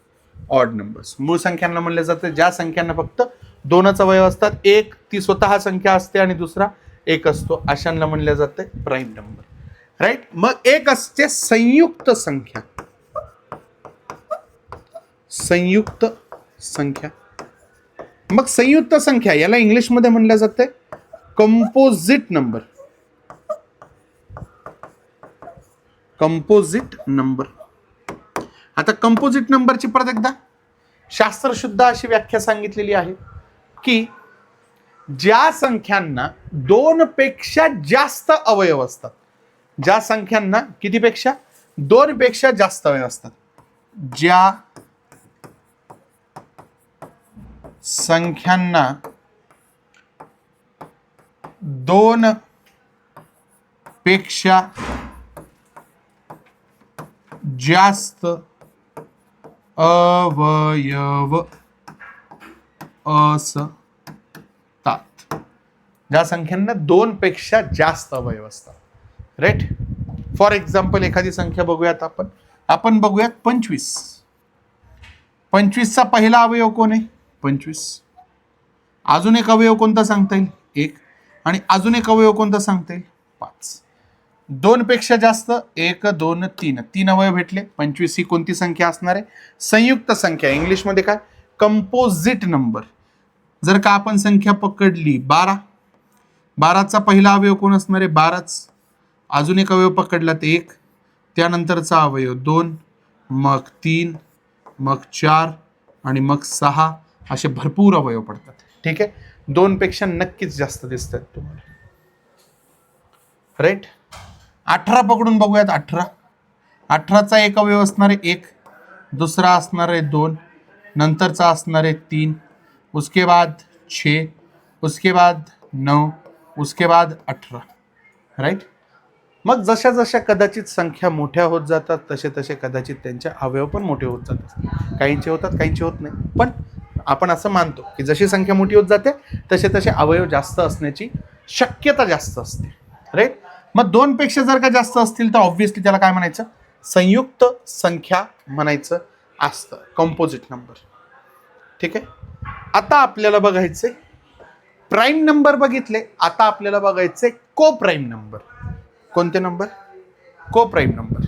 Odd numbers. मूळ संख्यांना म्हणले जाते ज्या संख्यांना फक्त दोनच अवयव असतात. एक ती स्वतः संख्या असते आणि दुसरा एक असतो. अशांना म्हणले जाते प्राईम नंबर. राईट. मग एक असते संयुक्त संख्या. संयुक्त संख्या. मग संयुक्त संख्या याला इंग्लिशमध्ये म्हणलं जाते कंपोजिट नंबर. Composite number. आता कंपोजिट नंबरची परत एकदा शास्त्रशुद्ध अशी व्याख्या सांगितलेली आहे की ज्या संख्यांना 2 पेक्षा जास्त अवयव असतात. ज्या संख्यांना कितीपेक्षा? 2 पेक्षा जास्त अवयव असतात. ज्या संख्यांना 2 पेक्षा जास्त अवयव असतात. ज्या संख्यांना 2 पेक्षा जास्त अवयव असतात. राईट. फॉर एक्झाम्पल एखादी संख्या बघूयात आपण बघूयात 25. 25चा पहिला अवयव कोण आहे? 25. अजून एक अवयव कोणता सांगता येईल? 1. आणि अजून एक अवयव कोणता सांगता येईल? 5. 2 पेक्षा जास्त 1 2 3 3 अवयव भेटले. 25 ही कोणती संख्या असणार आहे? संयुक्त संख्या. इंग्लिशमध्ये काय? Composite number. जर का आपण संख्या पकडली 12, 12चा पहिला अवयव कोण असणार आहे? 12च. अजून एक अवयव पकडला तर 1, त्यानंतरचा अवयव 2, मग 3, मग 4 आणि मग 6 असे भरपूर अवयव पडतात. ठीक आहे. 2 पेक्षा नक्कीच जास्त दिसतात तुम्हाला. राईट. 18 पकडून बघूयात. 18चा एक अवयव असणार आहे 1, दुसरा असणार आहे 2, नंतरचा असणार आहे 3, उसके बाद 6, उसके बाद 9, उसके बाद 18. राईट. मग जशा जशा कदाचित संख्या मोठ्या होत जातात तसे तसे कदाचित त्यांचे अवयव पण मोठे होत जातात. काहींचे होतात, काहींचे होत नाही. पण आपण असं मानतो की जशी संख्या मोठी होत जाते तसे तसे अवयव जास्त असण्याची शक्यता जास्त असते. राईट. मग 2 पेक्षा जर का जास्त असतील तर ऑब्व्हियसली त्याला काय म्हणायचं? संयुक्त संख्या म्हणायचं असतं. Composite number. ठीक आहे. आता आपल्याला बघायचे प्राईम नंबर बघितले. आता आपल्याला बघायचे को प्राईम नंबर. कोणते नंबर? को प्राईम नंबर.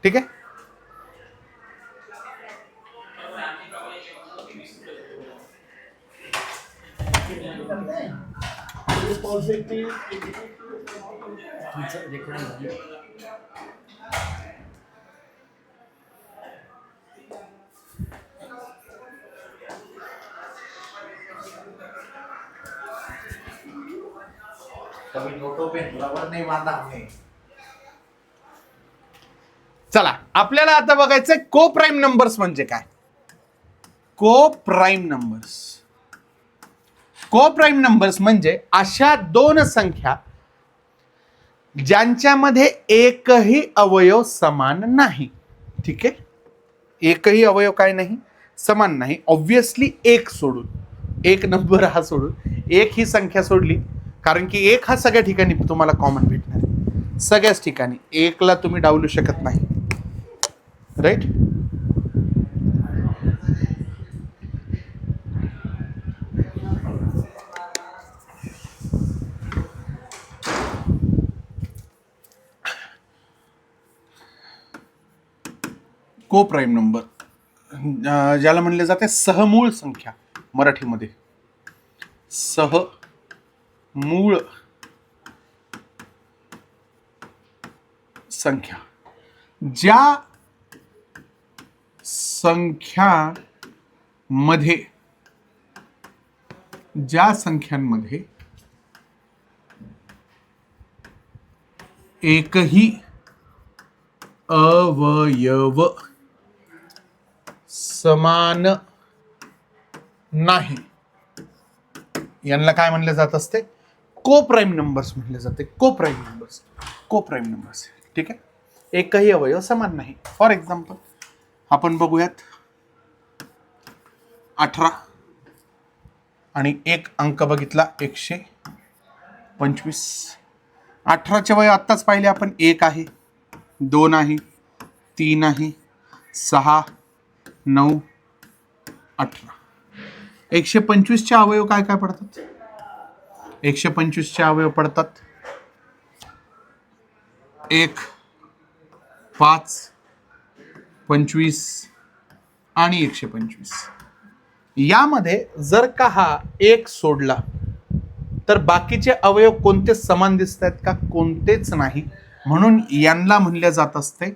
ठीक आहे. चला आपल्याला आता बघायचंय को प्राईम नंबर्स म्हणजे काय. को प्राईम नंबर्स. को प्राईम नंबर्स म्हणजे अशा 2 संख्या ज्यांच्यामध्ये एकही अवयव समान नाही. ठीक आहे. एकही अवयव काय नाही? समान नाही. ऑब्व्हियसली एक सोडून, एक नंबर हा सोडून, एक ही संख्या सोडली, कारण की एक हा सगळ्या ठिकाणी तुम्हाला कॉमन भेटणार आहे. सगळ्याच ठिकाणी एकला तुम्ही डावलू शकत नाही. राईट. को प्राईम नंबर, ज्याला म्हणले जाते सहमूळ संख्या मराठीमध्ये. सहमूळ संख्या. ज्या संख्यांमध्ये एकही अवयव समान नाही, यांना काय म्हणले जात असते? को प्राईम नंबर्स म्हणले जाते. को प्राईम नंबर्स. ठीक आहे. एकही अवयव समान नाही. फॉर एक्झाम्पल आपण बघूयात 18 आणि एक अंक बघितला 125. 18चे वय आत्ताच पाहिले आपण. 1 आहे, 2 आहे, 3 आहे, 6, 9, 18. 125चे अवयव काय काय पडतात? 125चे अवयव पडतात 1, 5, 25 आणि 125. यामध्ये जर का हा 1 सोडला तर बाकीचे अवयव कोणते समान दिसत आहेत का? कोणतेच नाही. म्हणून यांना म्हणले जात असते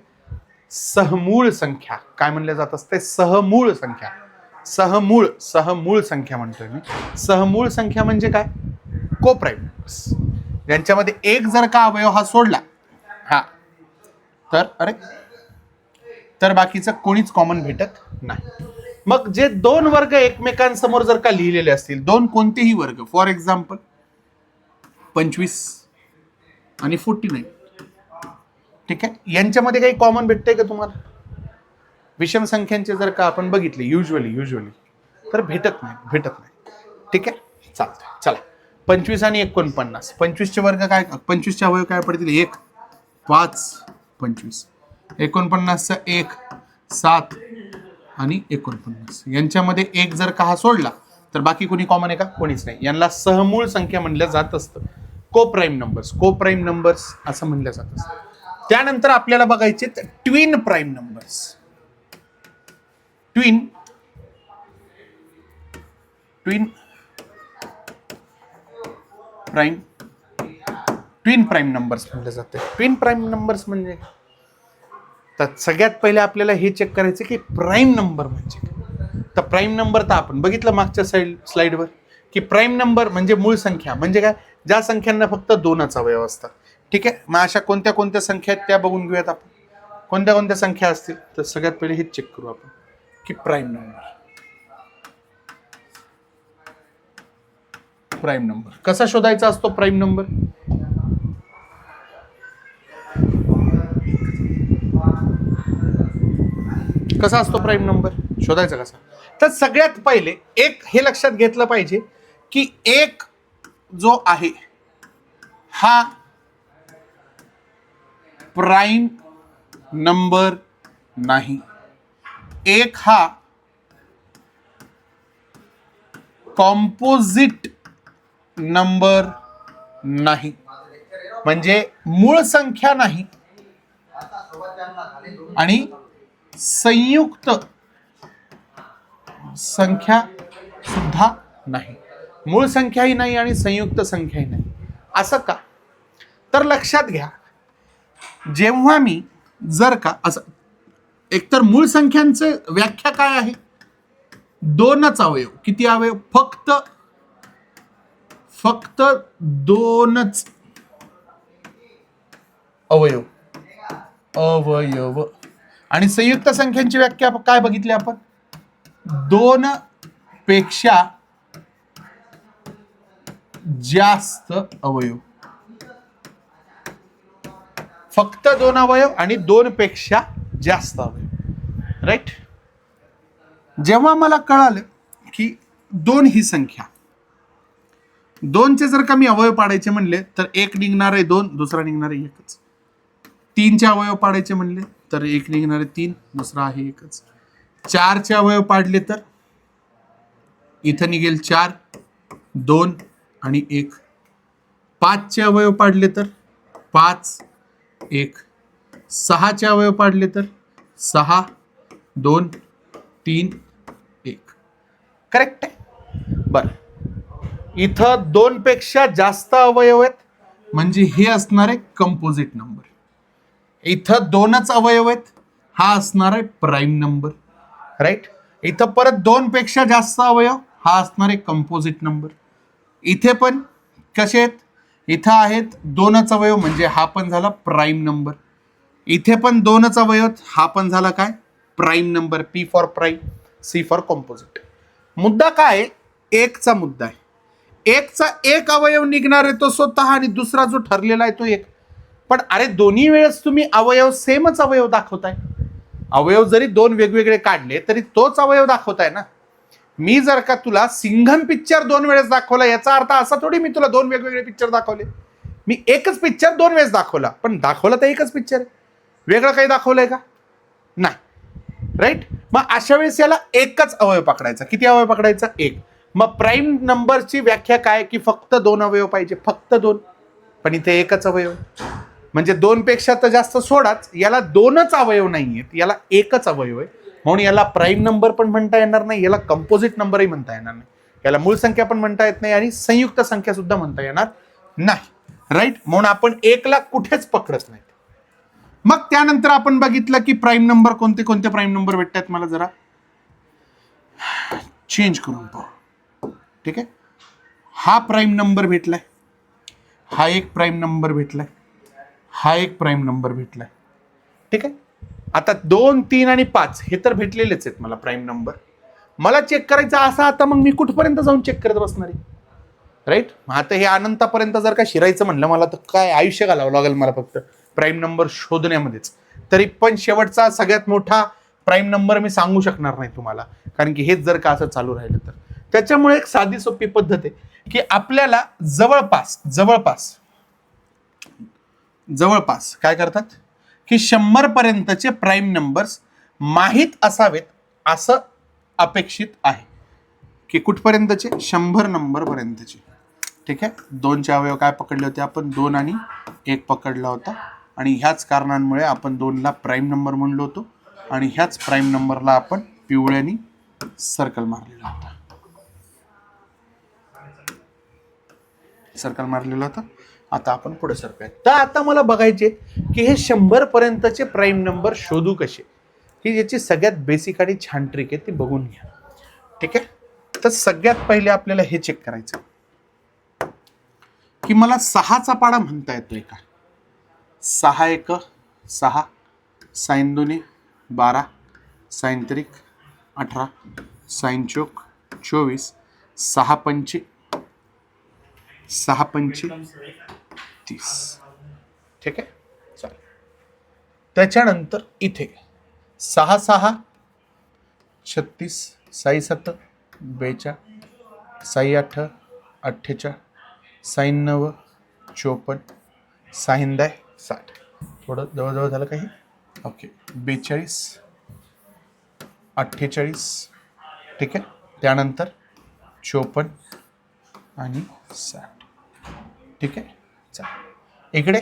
सहमूळ संख्या. काय म्हणले जात असते? सहमूळ संख्या. सहमूळ संख्या म्हणतोय मी. सहमूळ संख्या म्हणजे काय? को प्राईम नंबर्स. यांच्यामध्ये एक जर का अवयव हा सोडला तर बाकीचं कोणीच कॉमन भेटत नाही. मग जे दोन वर्ग एकमेकांसमोर जर का लिहिलेले असतील, दोन कोणतेही वर्ग, फॉर एक्झाम्पल 25 आणि 49, ठीक आहे, यांच्यामध्ये काही कॉमन भेटतंय का तुम्हाला? विषम संख्यांचे जर का आपण बघितले युजली तर भेटत नाही. ठीक आहे, चालतंय. चला 25 आणि 49. 25चे वर्ग काय? 25चे अवयव काय पडतील? 1, 5, 25. 49चा 1, 7 आणि 49. यांच्यामध्ये एक जर का हा सोडला तर बाकी कोणी कॉमन आहे का? कोणीच नाही. यांना सहमूळ संख्या म्हणलं जात असतं. को प्राईम नंबर्स असं म्हणलं जात असतं. त्यानंतर आपल्याला बघायचे twin prime numbers. Twin prime numbers म्हणले जाते. ट्विन प्राईम नंबर्स म्हणजे तर सगळ्यात पहिले आपल्याला हे चेक करायचं की प्राईम नंबर म्हणजे काय. तर प्राईम नंबर तर आपण बघितलं मागच्या स्लाइडवर की प्राईम नंबर म्हणजे मूळ संख्या म्हणजे काय? ज्या संख्यांना फक्त 2च अवयव असतात. ठीक आहे, मग अशा कोणत्या कोणत्या संख्या आहेत त्या बघून घेऊयात आपण. कोणत्या कोणत्या संख्या असतील तर सगळ्यात पहिले हे चेक करू आपण की प्राईम नंबर कसा शोधायचा असतो? प्राईम नंबर कसा असतो? प्राईम नंबर शोधायचा कसा? तर सगळ्यात पहिले एक हे लक्षात घेतलं पाहिजे की एक जो आहे हा प्राईम नंबर नाही. एक हा कॉम्पोजिट नंबर नाही. म्हणजे मूळ संख्या नाही आणि संयुक्त संख्या सुद्धा नाही. मूळ संख्याही नाही आणि संयुक्त संख्याही नाही. असं का? तर लक्षात घ्या, जेव्हा मी जर का असं एकतर मूळ संख्यांचं व्याख्या काय आहे? 2च अवयव. किती अवयव? फक्त 2च अवयव. आणि संयुक्त संख्यांची व्याख्या काय बघितली आपण? 2 पेक्षा जास्त अवयव. फक्त 2 अवयव आणि 2 पेक्षा जास्त अवयव. राईट. जेव्हा मला कळालं की 2 ही संख्या, 2चे जर का मी अवयव पाडायचे म्हणले तर एक निघणार आहे 2, दुसरा निघणार आहे 1च. 3चे अवयव पाडायचे म्हणले तर एक निघणार आहे 3, दुसरा आहे 1च. 4चे अवयव पाडले तर इथं निघेल 4, 2 आणि 1. 5चे अवयव पाडले तर 5, 1. 6चे अवयव पाडले तर 6, 2 3 1. करेक्ट आहे. बरं, इथं 2 पेक्षा जास्त अवयव आहेत म्हणजे हे असणार आहे कंपोजिट नंबर. इथं 2च अवयव आहेत, हा असणार आहे प्राईम नंबर. राईट. इथं परत 2 पेक्षा जास्त अवयव, हा असणार आहे कंपोजिट नंबर. इथे पण कसे आहेत, इथं आहेत 2च अवयव म्हणजे हा पण झाला प्राईम नंबर. इथे पण 2च अवयव, हा पण झाला काय prime number. P for prime, C for composite. मुद्दा काय आहे, एकचा मुद्दा आहे. एकचा एक अवयव निघणार आहे तो स्वतः आणि दुसरा जो ठरलेला आहे तो एक. पण अरे दोन्ही वेळेस तुम्ही अवयव सेमच अवयव दाखवताय. अवयव जरी 2 वेगवेगळे काढले तरी तोच अवयव दाखवताय ना. मी जर का तुला सिंघम पिक्चर 2 वेळेस दाखवला याचा अर्थ असा थोडी मी तुला 2 वेगवेगळे पिक्चर दाखवले. मी एकच पिक्चर 2 वेळेस दाखवला, पण दाखवला तर एकच पिक्चर आहे. वेगळं काही दाखवलंय का? नाही. राईट. मग अशा वेळेस याला एकच अवयव पकडायचा. किती अवयव पकडायचा? एक. मग प्राईम नंबरची व्याख्या काय की फक्त 2 अवयव पाहिजे, फक्त 2. पण इथे एकच अवयव म्हणजे 2 पेक्षा तर जास्त सोडाच, याला 2च अवयव नाहीयेत, याला एकच अवयव आहे. म्हणून याला प्राईम नंबर पण म्हणता येणार नाही, याला कंपोजिट नंबरही म्हणता येणार नाही, याला मूळ संख्या पण म्हणता येत नाही आणि संयुक्त संख्या सुद्धा म्हणता येणार नाही. राईट. म्हणून आपण एकला कुठेच पकडत नाही. मग त्यानंतर आपण बघितलं की प्राईम नंबर कोणते कोणते प्राईम नंबर भेटतात. मला जरा चेंज करून पाहू. ठीक आहे. हा प्राईम नंबर भेटलाय, हा एक प्राईम नंबर भेटलाय, हा एक प्राईम नंबर भेटलाय. ठीक आहे. आता 2 3 आणि 5 हे तर भेटलेलेच आहेत मला प्राईम नंबर. मला चेक करायचं असा आता मग मी कुठपर्यंत जाऊन चेक करत बसणार आहे. राईट. आता हे अनंतापर्यंत जर का शिरायचं म्हणलं मला तर काय आयुष्य घालावं लागेल मला फक्त प्राईम नंबर शोधण्यामध्येच. तरी पण शेवटचा सगळ्यात मोठा प्राईम नंबर मी सांगू शकणार नाही तुम्हाला, कारण की हेच जर का असं चालू राहिलं तर. त्याच्यामुळे एक साधी सोपी पद्धत आहे की आपल्याला जवळपास जवळपास जवळपास काय करतात की 100 पर्यंतचे प्राईम नंबर्स माहीत असावेत असं अपेक्षित आहे. की कुठपर्यंतचे? 100 नंबर पर्यंतचे. ठीक आहे. 2चे अवयव काय पकडले होते आपण? 2 आणि 1 पकडला होता आणि ह्याच कारणांमुळे आपण 2ला प्राईम नंबर म्हणलो होतो आणि ह्याच प्राईम नंबरला आपण पिवळ्यानी सर्कल मारलेला होता. सर्कल मारलेलं होतं. आता आपण पुढे सरकूया. तर आता मला बघायचे की हे 100 पर्यंतचे प्राईम नंबर शोधू कसे, ही याची सगळ्यात बेसिक आणि छान ट्रिक आहे, ती बघून घ्या. ठीक आहे. तर सगळ्यात पहिले आपल्याला हे चेक करायचं की मला 6चा पाडा म्हणता येतोय का? 6 1 6, साइन 2 12, साइन 3 18, साइन 4 24, 6 पंचे 6 पंचे 30. ठीक आहे. चालेल. त्याच्यानंतर इथे 6 6 36, 6 7 42, 6 8 48, साइन 9 54, साइन 10 60. थोडं जवळजवळ झालं काही. ओके. 42 48. ठीक आहे. त्यानंतर 54 आणि 60. ठीक आहे. चालेल. इकडे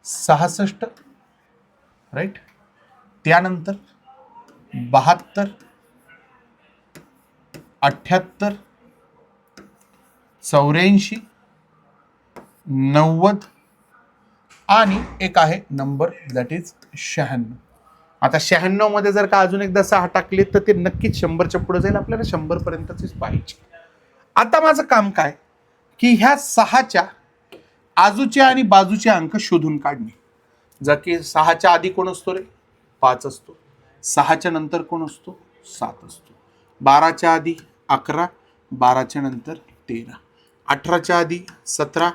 66. राईट. त्यानंतर 72 78 84 90 आणि एक आहे नंबर दॅट इज 96. आता 96 मध्ये जर का अजून एकदा 6 टाकले तर ते नक्कीच 100च्या पुढे जाईल. आपल्याला 100 पर्यंतच पाहिजे. आता माझं काम काय की ह्या 6च्या आजूचे आणि बाजूचे अंक शोधून काढणे. जर की 6च्या आधी कोण असतो रे? 5 असतो. 6च्या नंतर कोण असतो? 7 असतो. 12च्या आधी 11, 12च्या नंतर 13, 18च्या आधी 17,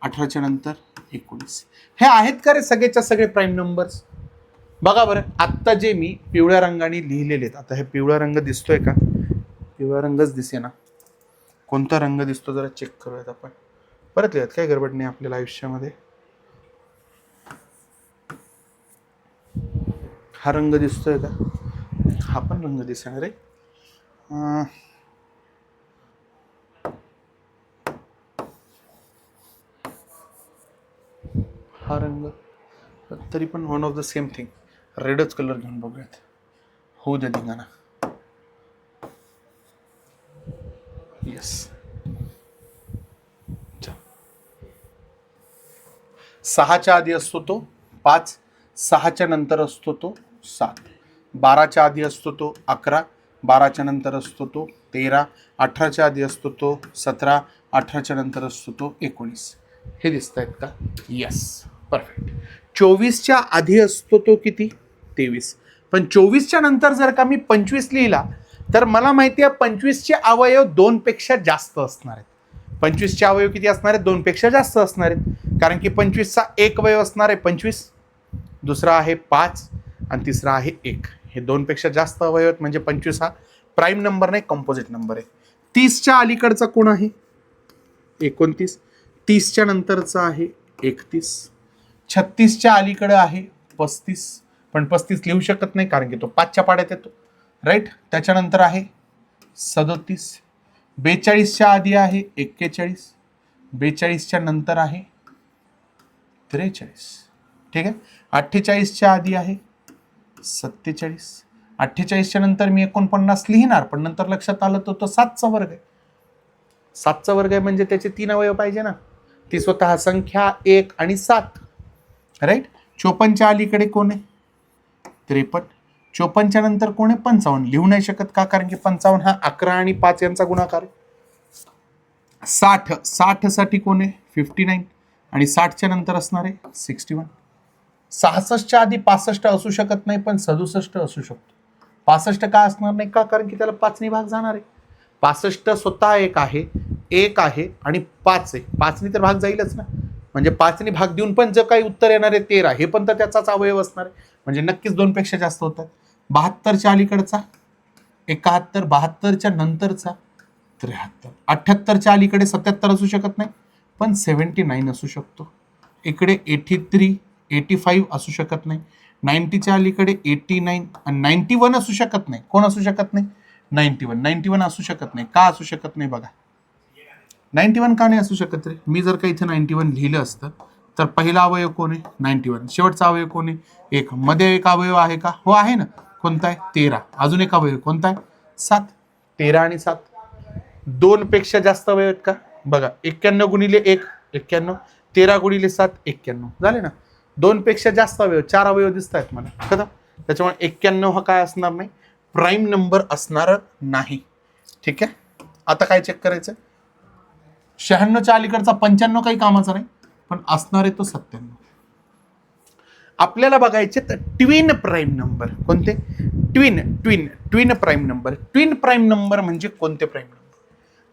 18च्या नंतर 19. हे आहेत का रे सगळेच्या सगळे प्राईम नंबर्स? बघा बरं. आत्ता जे मी पिवळ्या रंगाने लिहिलेले आहेत, आता हे पिवळा रंग दिसतोय का? पिवळा रंगच दिसे ना. कोणता रंग दिसतो जरा चेक करूयात आपण. परत लिहित काय गडबड नाही आपल्याला आयुष्यामध्ये. हा रंग दिसतोय का? हा पण रंग दिसणार आहे. हा रंग तरी पण one of the same thing. रेडच कलर घेऊन बघूयात. होऊ दे धिंगाणा. येस. 6च्या आधी असतो तो 5, 6च्या नंतर असतो तो 7, 12च्या आधी असतो तो 11, 12च्या नंतर असतो तो 13, 18च्या आधी असतो तो 17, 18च्या नंतर असतो तो 19. हे दिसत आहेत का? Yes, perfect. 24च्या आधी असतो तो किती? 23. पण 24च्या नंतर जर का मी 25 लिहिला तर मला माहिती आहे 25चे अवयव 2 पेक्षा जास्त असणार आहेत. 25चे अवयव किती असणार आहेत? 2 पेक्षा जास्त असणार आहेत. कारण की 25चा एक अवयव असणार आहे 25, दुसरा आहे 5 आणि तिसरा आहे 1. हे 2 पेक्षा जास्त अवयव आहेत म्हणजे 25 हा प्राईम नंबर नाही, कंपोजिट नंबर आहे. 30च्या अलीकडचा कोण आहे? 29. 30च्या नंतरचा आहे 31. 36च्या अलीकडे आहे 35, पण 35 लिहू शकत नाही कारण की तो 5च्या पाड्यात येतो, राईट. त्याच्यानंतर आहे 37. 42च्या आधी आहे 41. 42च्या नंतर आहे 43. ठीक आहे. 48च्या आधी आहे 47. 48च्या नंतर मी 49 लिहिणार, पण नंतर लक्षात आलं तो 7चा वर्ग आहे. 7चा वर्ग आहे म्हणजे त्याचे 3 अवयव पाहिजे ना. ती स्वतः संख्या 1 आणि 7, राईट. 54च्या अलीकडे कोण आहे? 53. 54च्या नंतर कोण आहे? 55. लिहू नाही शकत का? कारण की 55 हा 11 आणि 5 यांचा गुणाकार आहे. 60. 60 साठी कोण आहे? 59 आणि 60च्या नंतर असणार आहे 61. 66च्या आधी 65 असू शकत नाही, पण 67 असू शकतो. 65 का असणार नाही का? कारण की त्याला 5ने भाग जाणार आहे. 65 स्वतः 1 आहे आणि 5 आहे. 5ने तर भाग जाईलच ना, म्हणजे 5ने भाग देऊन पण जे काही उत्तर येणार आहे 13, हे पण तर त्याचाच अवयव असणार आहे, म्हणजे नक्कीच 2 पेक्षा जास्त होतात. 72च्या अलीकडचा 71, 72च्या नंतरचा 73. 78च्या अलीकडे 77 असू शकत नाही, पण 79 असू शकतो. इकडे 83, 85 असू शकत नाही. 90च्या अलीकडे 89 आणि 91 असू शकत नाही. कोण असू शकत नाही? 91 असू शकत नाही. का असू शकत नाही बघा? 91 का नाही असू शकत रे? मी जर का इथे 91 लिहिलं असतं तर पहिला अवयव कोण आहे? 91. शेवटचा अवयव कोण आहे? 1. मध्ये एक अवयव आहे का? हो आहे ना. कोणता आहे? 13. अजून एक अवयव कोणता आहे? 7. 13 आणि 7 2 पेक्षा जास्त अवयव आहेत का? बघा, 91 गुणिले 1 91, 13 गुणिले 7 91 झाले ना. 2 पेक्षा जास्त अवयव, 4 अवयव दिसत आहेत मला कदा. त्याच्यामुळे 91 हा काय असणार नाही? प्राईम नंबर असणार नाही. ठीक आहे. आता काय चेक करायचं? 96च्या अलीकडचा 95 काही कामाचा नाही, पण असणार आहे तो 97. आपल्याला बघायचे तर ट्विन प्राईम नंबर. कोणते? Twin prime number. Twin prime number म्हणजे कोणते प्राईम नंबर?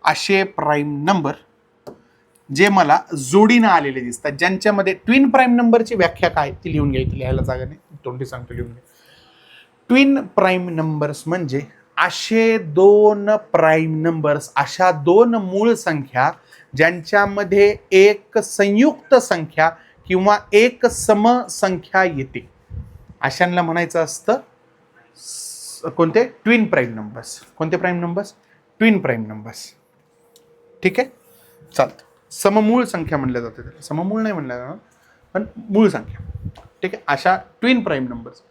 असे प्राईम नंबर जे मला जोडीनं आलेले दिसतात, ज्यांच्यामध्ये ट्विन प्राईम नंबरची व्याख्या काय ती लिहून घ्यायची. लिहायला जागा नाही, तोंडी सांगतो, लिहून घ्या. ट्विन प्राईम नंबर्स म्हणजे असे 2 प्राईम नंबर्स, अशा 2 मूळ संख्या ज्यांच्यामध्ये एक संयुक्त संख्या किंवा एक समसंख्या येते, अशांना म्हणायचं असतं कोणते? Twin prime numbers. कोणते prime numbers? Twin prime numbers. ठीक आहे, चालतं. सममूळ संख्या म्हणल्या जाते त्याला, सममूळ नाही म्हणल्या जाणार, पण मूळ संख्या. ठीक आहे. अशा ट्विन प्राईम नंबर्स,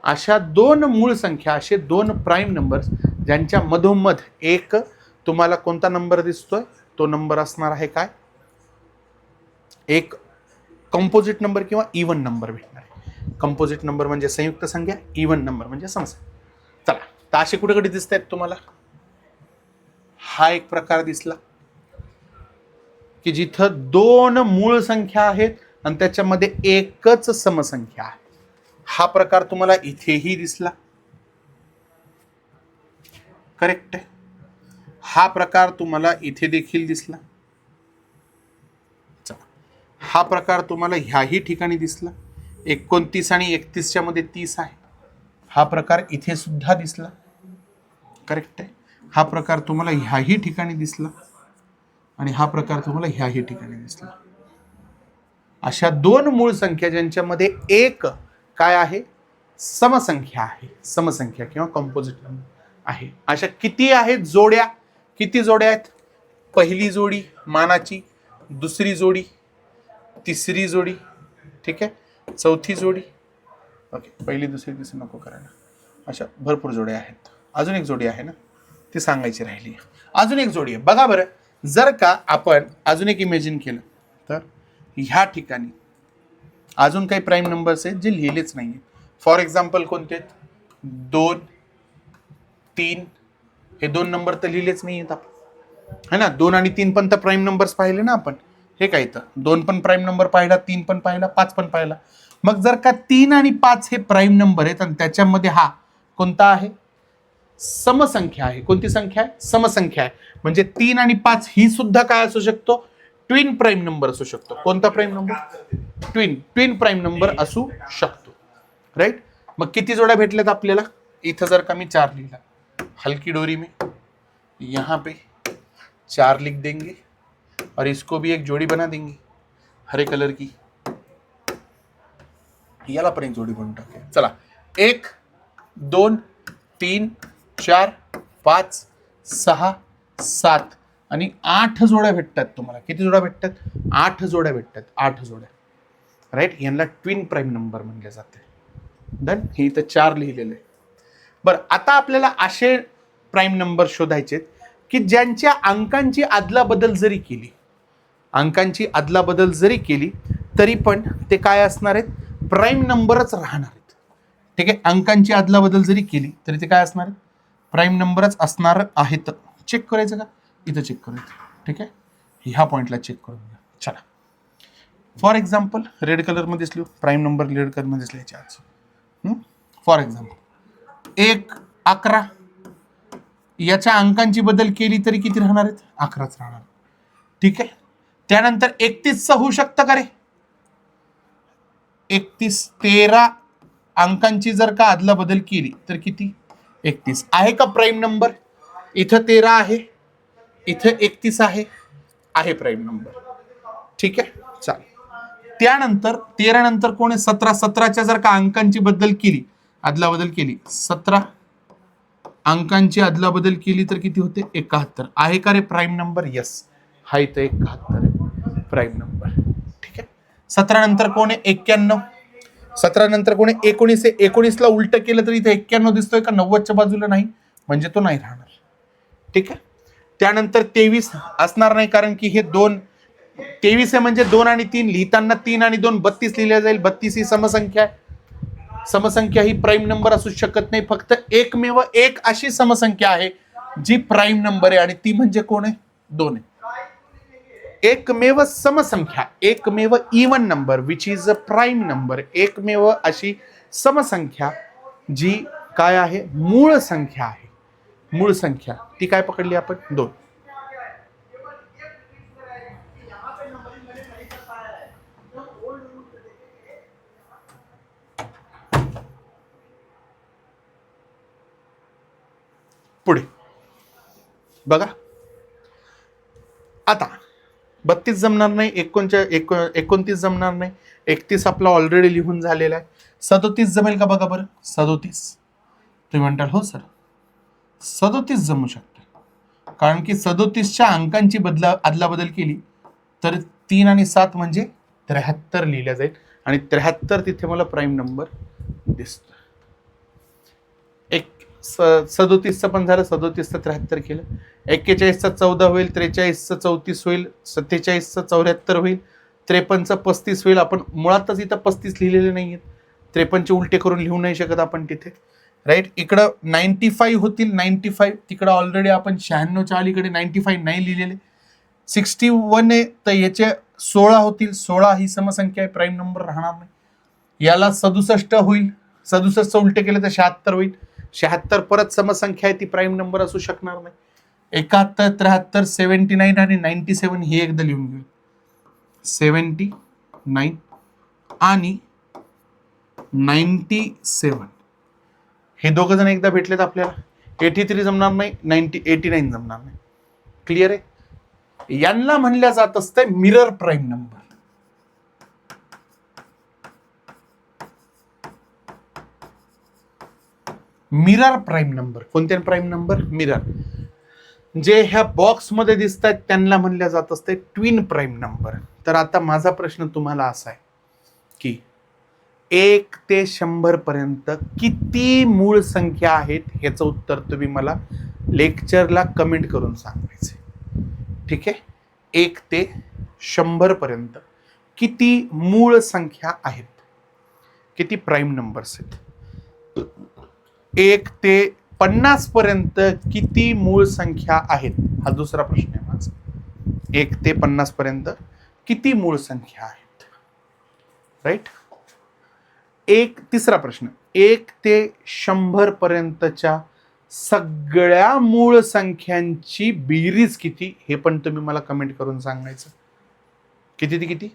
अशा 2 मूळ संख्या, असे 2 प्राईम नंबर्स ज्यांच्या मधोमध एक तुम्हाला कोणता नंबर दिसतोय? तो नंबर असणार आहे काय? एक कंपोजिट नंबर किंवा इवन नंबर भेटणार आहे. कंपोजिट नंबर म्हणजे संयुक्त संख्या, इवन नंबर म्हणजे समसंख्या. चला, तर असे कुठे कुठे दिसत आहेत तुम्हाला? हा एक प्रकार दिसला की जिथं 2 मूळ संख्या आहेत आणि त्याच्यामध्ये एकच समसंख्या आहे. हा प्रकार तुम्हाला इथेही दिसला. करेक्ट आहे. हा प्रकार तुम्हाला इथे देखील दिसला. हा प्रकार तुम्हाला ह्याही ठिकाणी दिसला. 29 आणि 31च्या मध्ये 30 आहे. हा प्रकार इथे सुद्धा दिसला. करेक्ट आहे. हा प्रकार तुम्हाला ह्याही ठिकाणी दिसला आणि हा प्रकार तुम्हाला ह्याही ठिकाणी दिसला. अशा 2 मूळ संख्या ज्यांच्यामध्ये एक काय आहे? समसंख्या आहे. समसंख्या किंवा कंपोजिट नंबर आहे. अशा किती आहेत जोड्या? किती जोड्या आहेत? पहिली जोडी मानाची, दुसरी जोडी, तिसरी जोडी, ठीक आहे, चौथी जोडी. ओके, पहिली दुसरी तिसरी नको करायला. अशा भरपूर जोड्या आहेत. अजून एक जोडी आहे ना, ती सांगायची राहिली. अजून एक जोडी आहे बघा बरं. जर का आपण अजून एक इमेजिन केलं तर ह्या ठिकाणी अजून काही प्राईम नंबर्स आहेत जे लिहिलेच नाहीये. फॉर एक्झाम्पल कोणते आहेत? 2, 3 हे 2 नंबर तर लिहिलेच नाही आहेत आपण, है ना. 2 आणि 3 पण तर प्राईम नंबर्स पाहिले ना आपण. हे काय तर 2 पण प्राईम नंबर पाहिला, 3 पण पाहिला, 5 पण पाहिला. मग जर का 3 आणि 5 हे प्राईम नंबर आहेत आणि त्याच्यामध्ये हा कोणता आहे? समसंख्या आहे. कोणती संख्या आहे? समसंख्या आहे. म्हणजे 3 आणि 5 ही सुद्धा काय असू शकतो? ट्विन प्राईम नंबर असू शकतो. कोणता prime number? Twin prime number असू शकतो. राईट. मग किती जोड्या भेटल्यात आपल्याला? इथं जर का मी 4 लिहिला, हल्की डोरी में यहाँ पे 4 लिख देंगे और इसको भी एक जोड़ी बना देंगे हरे कलर की. याला पण एक जोडी बनवून टाकूया. चला, 1, 2, 3, 4, 5, 6, 7 आणि 8 जोड्या भेटतात तुम्हाला. किती जोड्या भेटतात? 8 जोड्या भेटतात. 8 जोड्या. राईट. यांना ट्विन प्राईम नंबर म्हणले जाते. डन. हे इथं 4 लिहिलेलं आहे. बरं, आता आपल्याला असे प्राईम नंबर शोधायचे की ज्यांच्या अंकांची अदलाबदल जरी केली, तरी पण ते काय असणार आहेत? प्राईम नंबरच राहणार आहेत. ठीक आहे. अंकांची अदलाबदल जरी केली तरी ते काय असणार आहेत? प्राईम नंबरच असणार आहेत. चेक करायचं का? इथं चेक करायचं. ठीक आहे. ह्या पॉईंटला चेक करून घ्या. चला, फॉर एक्झाम्पल रेड कलरमध्येच लिहू. प्राईम नंबर रेड कलरमध्येच लिहायचे आज. फॉर एक्झाम्पल 1, 11 याच्या अंकांची बदल केली तरी किती राहणार आहेत? 11च राहणार. ठीक आहे. त्यानंतर 31 होऊ शकतं का रे? 31, 13 अंकांची जर का अदला बदल केली तर किती? 31 आहे का प्राईम नंबर? इथं 13 आहे, इथं 31 आहे प्राईम नंबर. ठीक आहे. चालेल. त्यानंतर 13 नंतर कोण आहे? 17. 17च्या जर का अंकांची बदल केली, अदला बदल केली, 17 अंकांची अदला बदल केली तर किती होते? 71 आहे का रे प्राईम नंबर? यस, हा इथं 71 आहे प्राईम नंबर. ठीक आहे. 17 नंतर कोण आहे? 91. 17 नंतर कोण आहे? 19 आहे. 19ला उलट केलं तर इथे 91 दिसतोय का? 90च्या बाजूला नाही, म्हणजे तो नाही राहणार. ठीक आहे. त्यानंतर 23 असणार नाही, कारण की हे 23 आहे म्हणजे 2 आणि 3 लिहिताना 3 आणि 2 32 लिहिल्या जाईल. 32 ही समसंख्या आहे. समसंख्या ही प्राईम नंबर असू शकत नाही. फक्त एकमेव एक अशी समसंख्या आहे जी प्राईम नंबर आहे आणि ती म्हणजे कोण आहे? 2 आहे. एकमेव समसंख्या, एकमेव even number which is a prime number. एकमेव अशी समसंख्या जी काय आहे? मूळ संख्या आहे. मूळ संख्या ती काय पकडली आपण? 2. पुढे बघा. आता 32 जमणार नाही, 29 जमणार नाही, 31 आपला ऑलरेडी लिहून झालेला आहे. 37 जमेल का बघा बरं? 37 तुम्ही म्हणताल हो सर 37 जमू शकते, कारण की 37च्या अंकांची अदलाबदल केली तर 3 आणि 7 म्हणजे 73 लिहिल्या जाईल आणि 73 तिथे मला प्राईम नंबर दिसतो. 37चं पण झालं, 37चं 73 केलं, 41चा 14 होईल, 43चं 34 होईल, 47चं 74 होईल, 53चं 35 होईल. आपण मुळातच इथं 35 लिहिलेले नाही आहेत. 53चे उलटे करून लिहू नाही शकत आपण तिथे. राईट. इकडं 95 होतील. 95 तिकडं ऑलरेडी आपण 96च्या अलीकडे 95 नाही लिहिलेले. 61 आहे तर याचे 16 होतील. 16 ही समसंख्या आहे, प्राईम नंबर राहणार नाही. याला 67 होईल. 67चं उलटे केलं तर 76 होईल. 76 परत समसंख्या आहे, ती प्राईम नंबर असू शकणार नाही. 71, 73, 79 आणि 97 हे एकदा लिहून घेऊ. 79 आणि 97 हे दोघं जण एकदा भेटलेत आपल्याला. 83 जमणार नाही, 89 जमणार नाही. क्लिअर आहे. यांना म्हणल्या जात असते mirror prime number. Mirror prime number. कोणते प्राईम नंबर? मिरर. जे ह्या बॉक्स मध्ये दिसत आहेत त्यांना म्हणल्या जात असते ट्विन प्राईम नंबर. तर आता माझा प्रश्न तुम्हाला असा आहे की 1 ते 100 पर्यंत किती मूळ संख्या आहेत ह्याचं उत्तर तुम्ही मला लेक्चरला कमेंट करून सांगायचे. ठीक आहे. 1 ते 100 पर्यंत किती मूळ संख्या आहेत, किती प्राईम नंबर्स आहेत. 1 ते 50 पर्यंत किती मूळ संख्या आहेत हा दुसरा प्रश्न आहे माझा. 1 ते 50 पर्यंत किती मूळ संख्या आहेत. राईट. तिसरा प्रश्न, 1 ते 100 पर्यंतच्या सगळ्या मूळ संख्यांची बेरीज किती हे पण तुम्ही मला कमेंट करून सांगायचं. किती ते किती?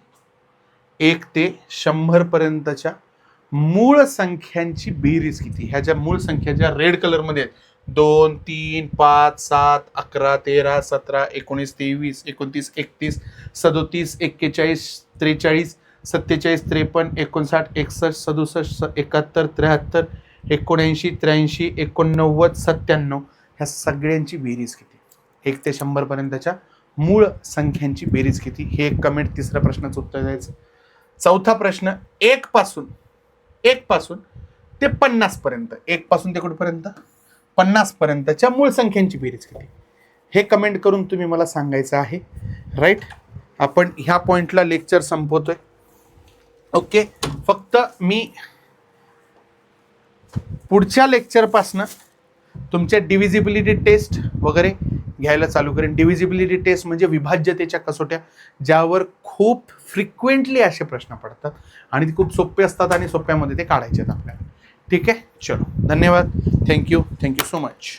1 ते 100 पर्यंतच्या मूळ संख्यांची बेरीज किती. ह्या ज्या मूळ संख्या ज्या रेड कलर मध्ये आहेत, 2, 3, 5, 7, 11, 13, 17, 19, 23, 29, 31, 37, 41, 43, 47, 53, 59, 61, 67, 71, 73, 79, 83, 89, 97 ह्या सगळ्यांची बेरीज किती. 1 ते 100 पर्यंतच्या मूळ संख्यांची बेरीज किती हे एक कमेंट. तिसऱ्या प्रश्नाचं उत्तर द्यायचं. चौथा प्रश्न, 1 पासून ते 50 पर्यंत, 1 पासून ते कुठपर्यंत 50 पर्यंतच्या मूळ संख्यांची बेरीज किती हे कमेंट करून तुम्ही मला सांगायचं आहे. राईट. आपण ह्या पॉइंटला लेक्चर संपवतोय. ओके. फक्त मी पुढच्या लेक्चरपासनं तुमच्या डिव्हिजिबिलिटी टेस्ट वगैरे घ्यायला चालू करेन. डिव्हिजिबिलिटी टेस्ट म्हणजे विभाज्यतेच्या कसोट्या ज्यावर खूप फ्रिक्वेंटली असे प्रश्न पडतात आणि ते खूप सोपे असतात आणि सोप्यामध्ये ते काढायचे आहेत आपल्याला. ठीक आहे. चलो, धन्यवाद. Thank you so much.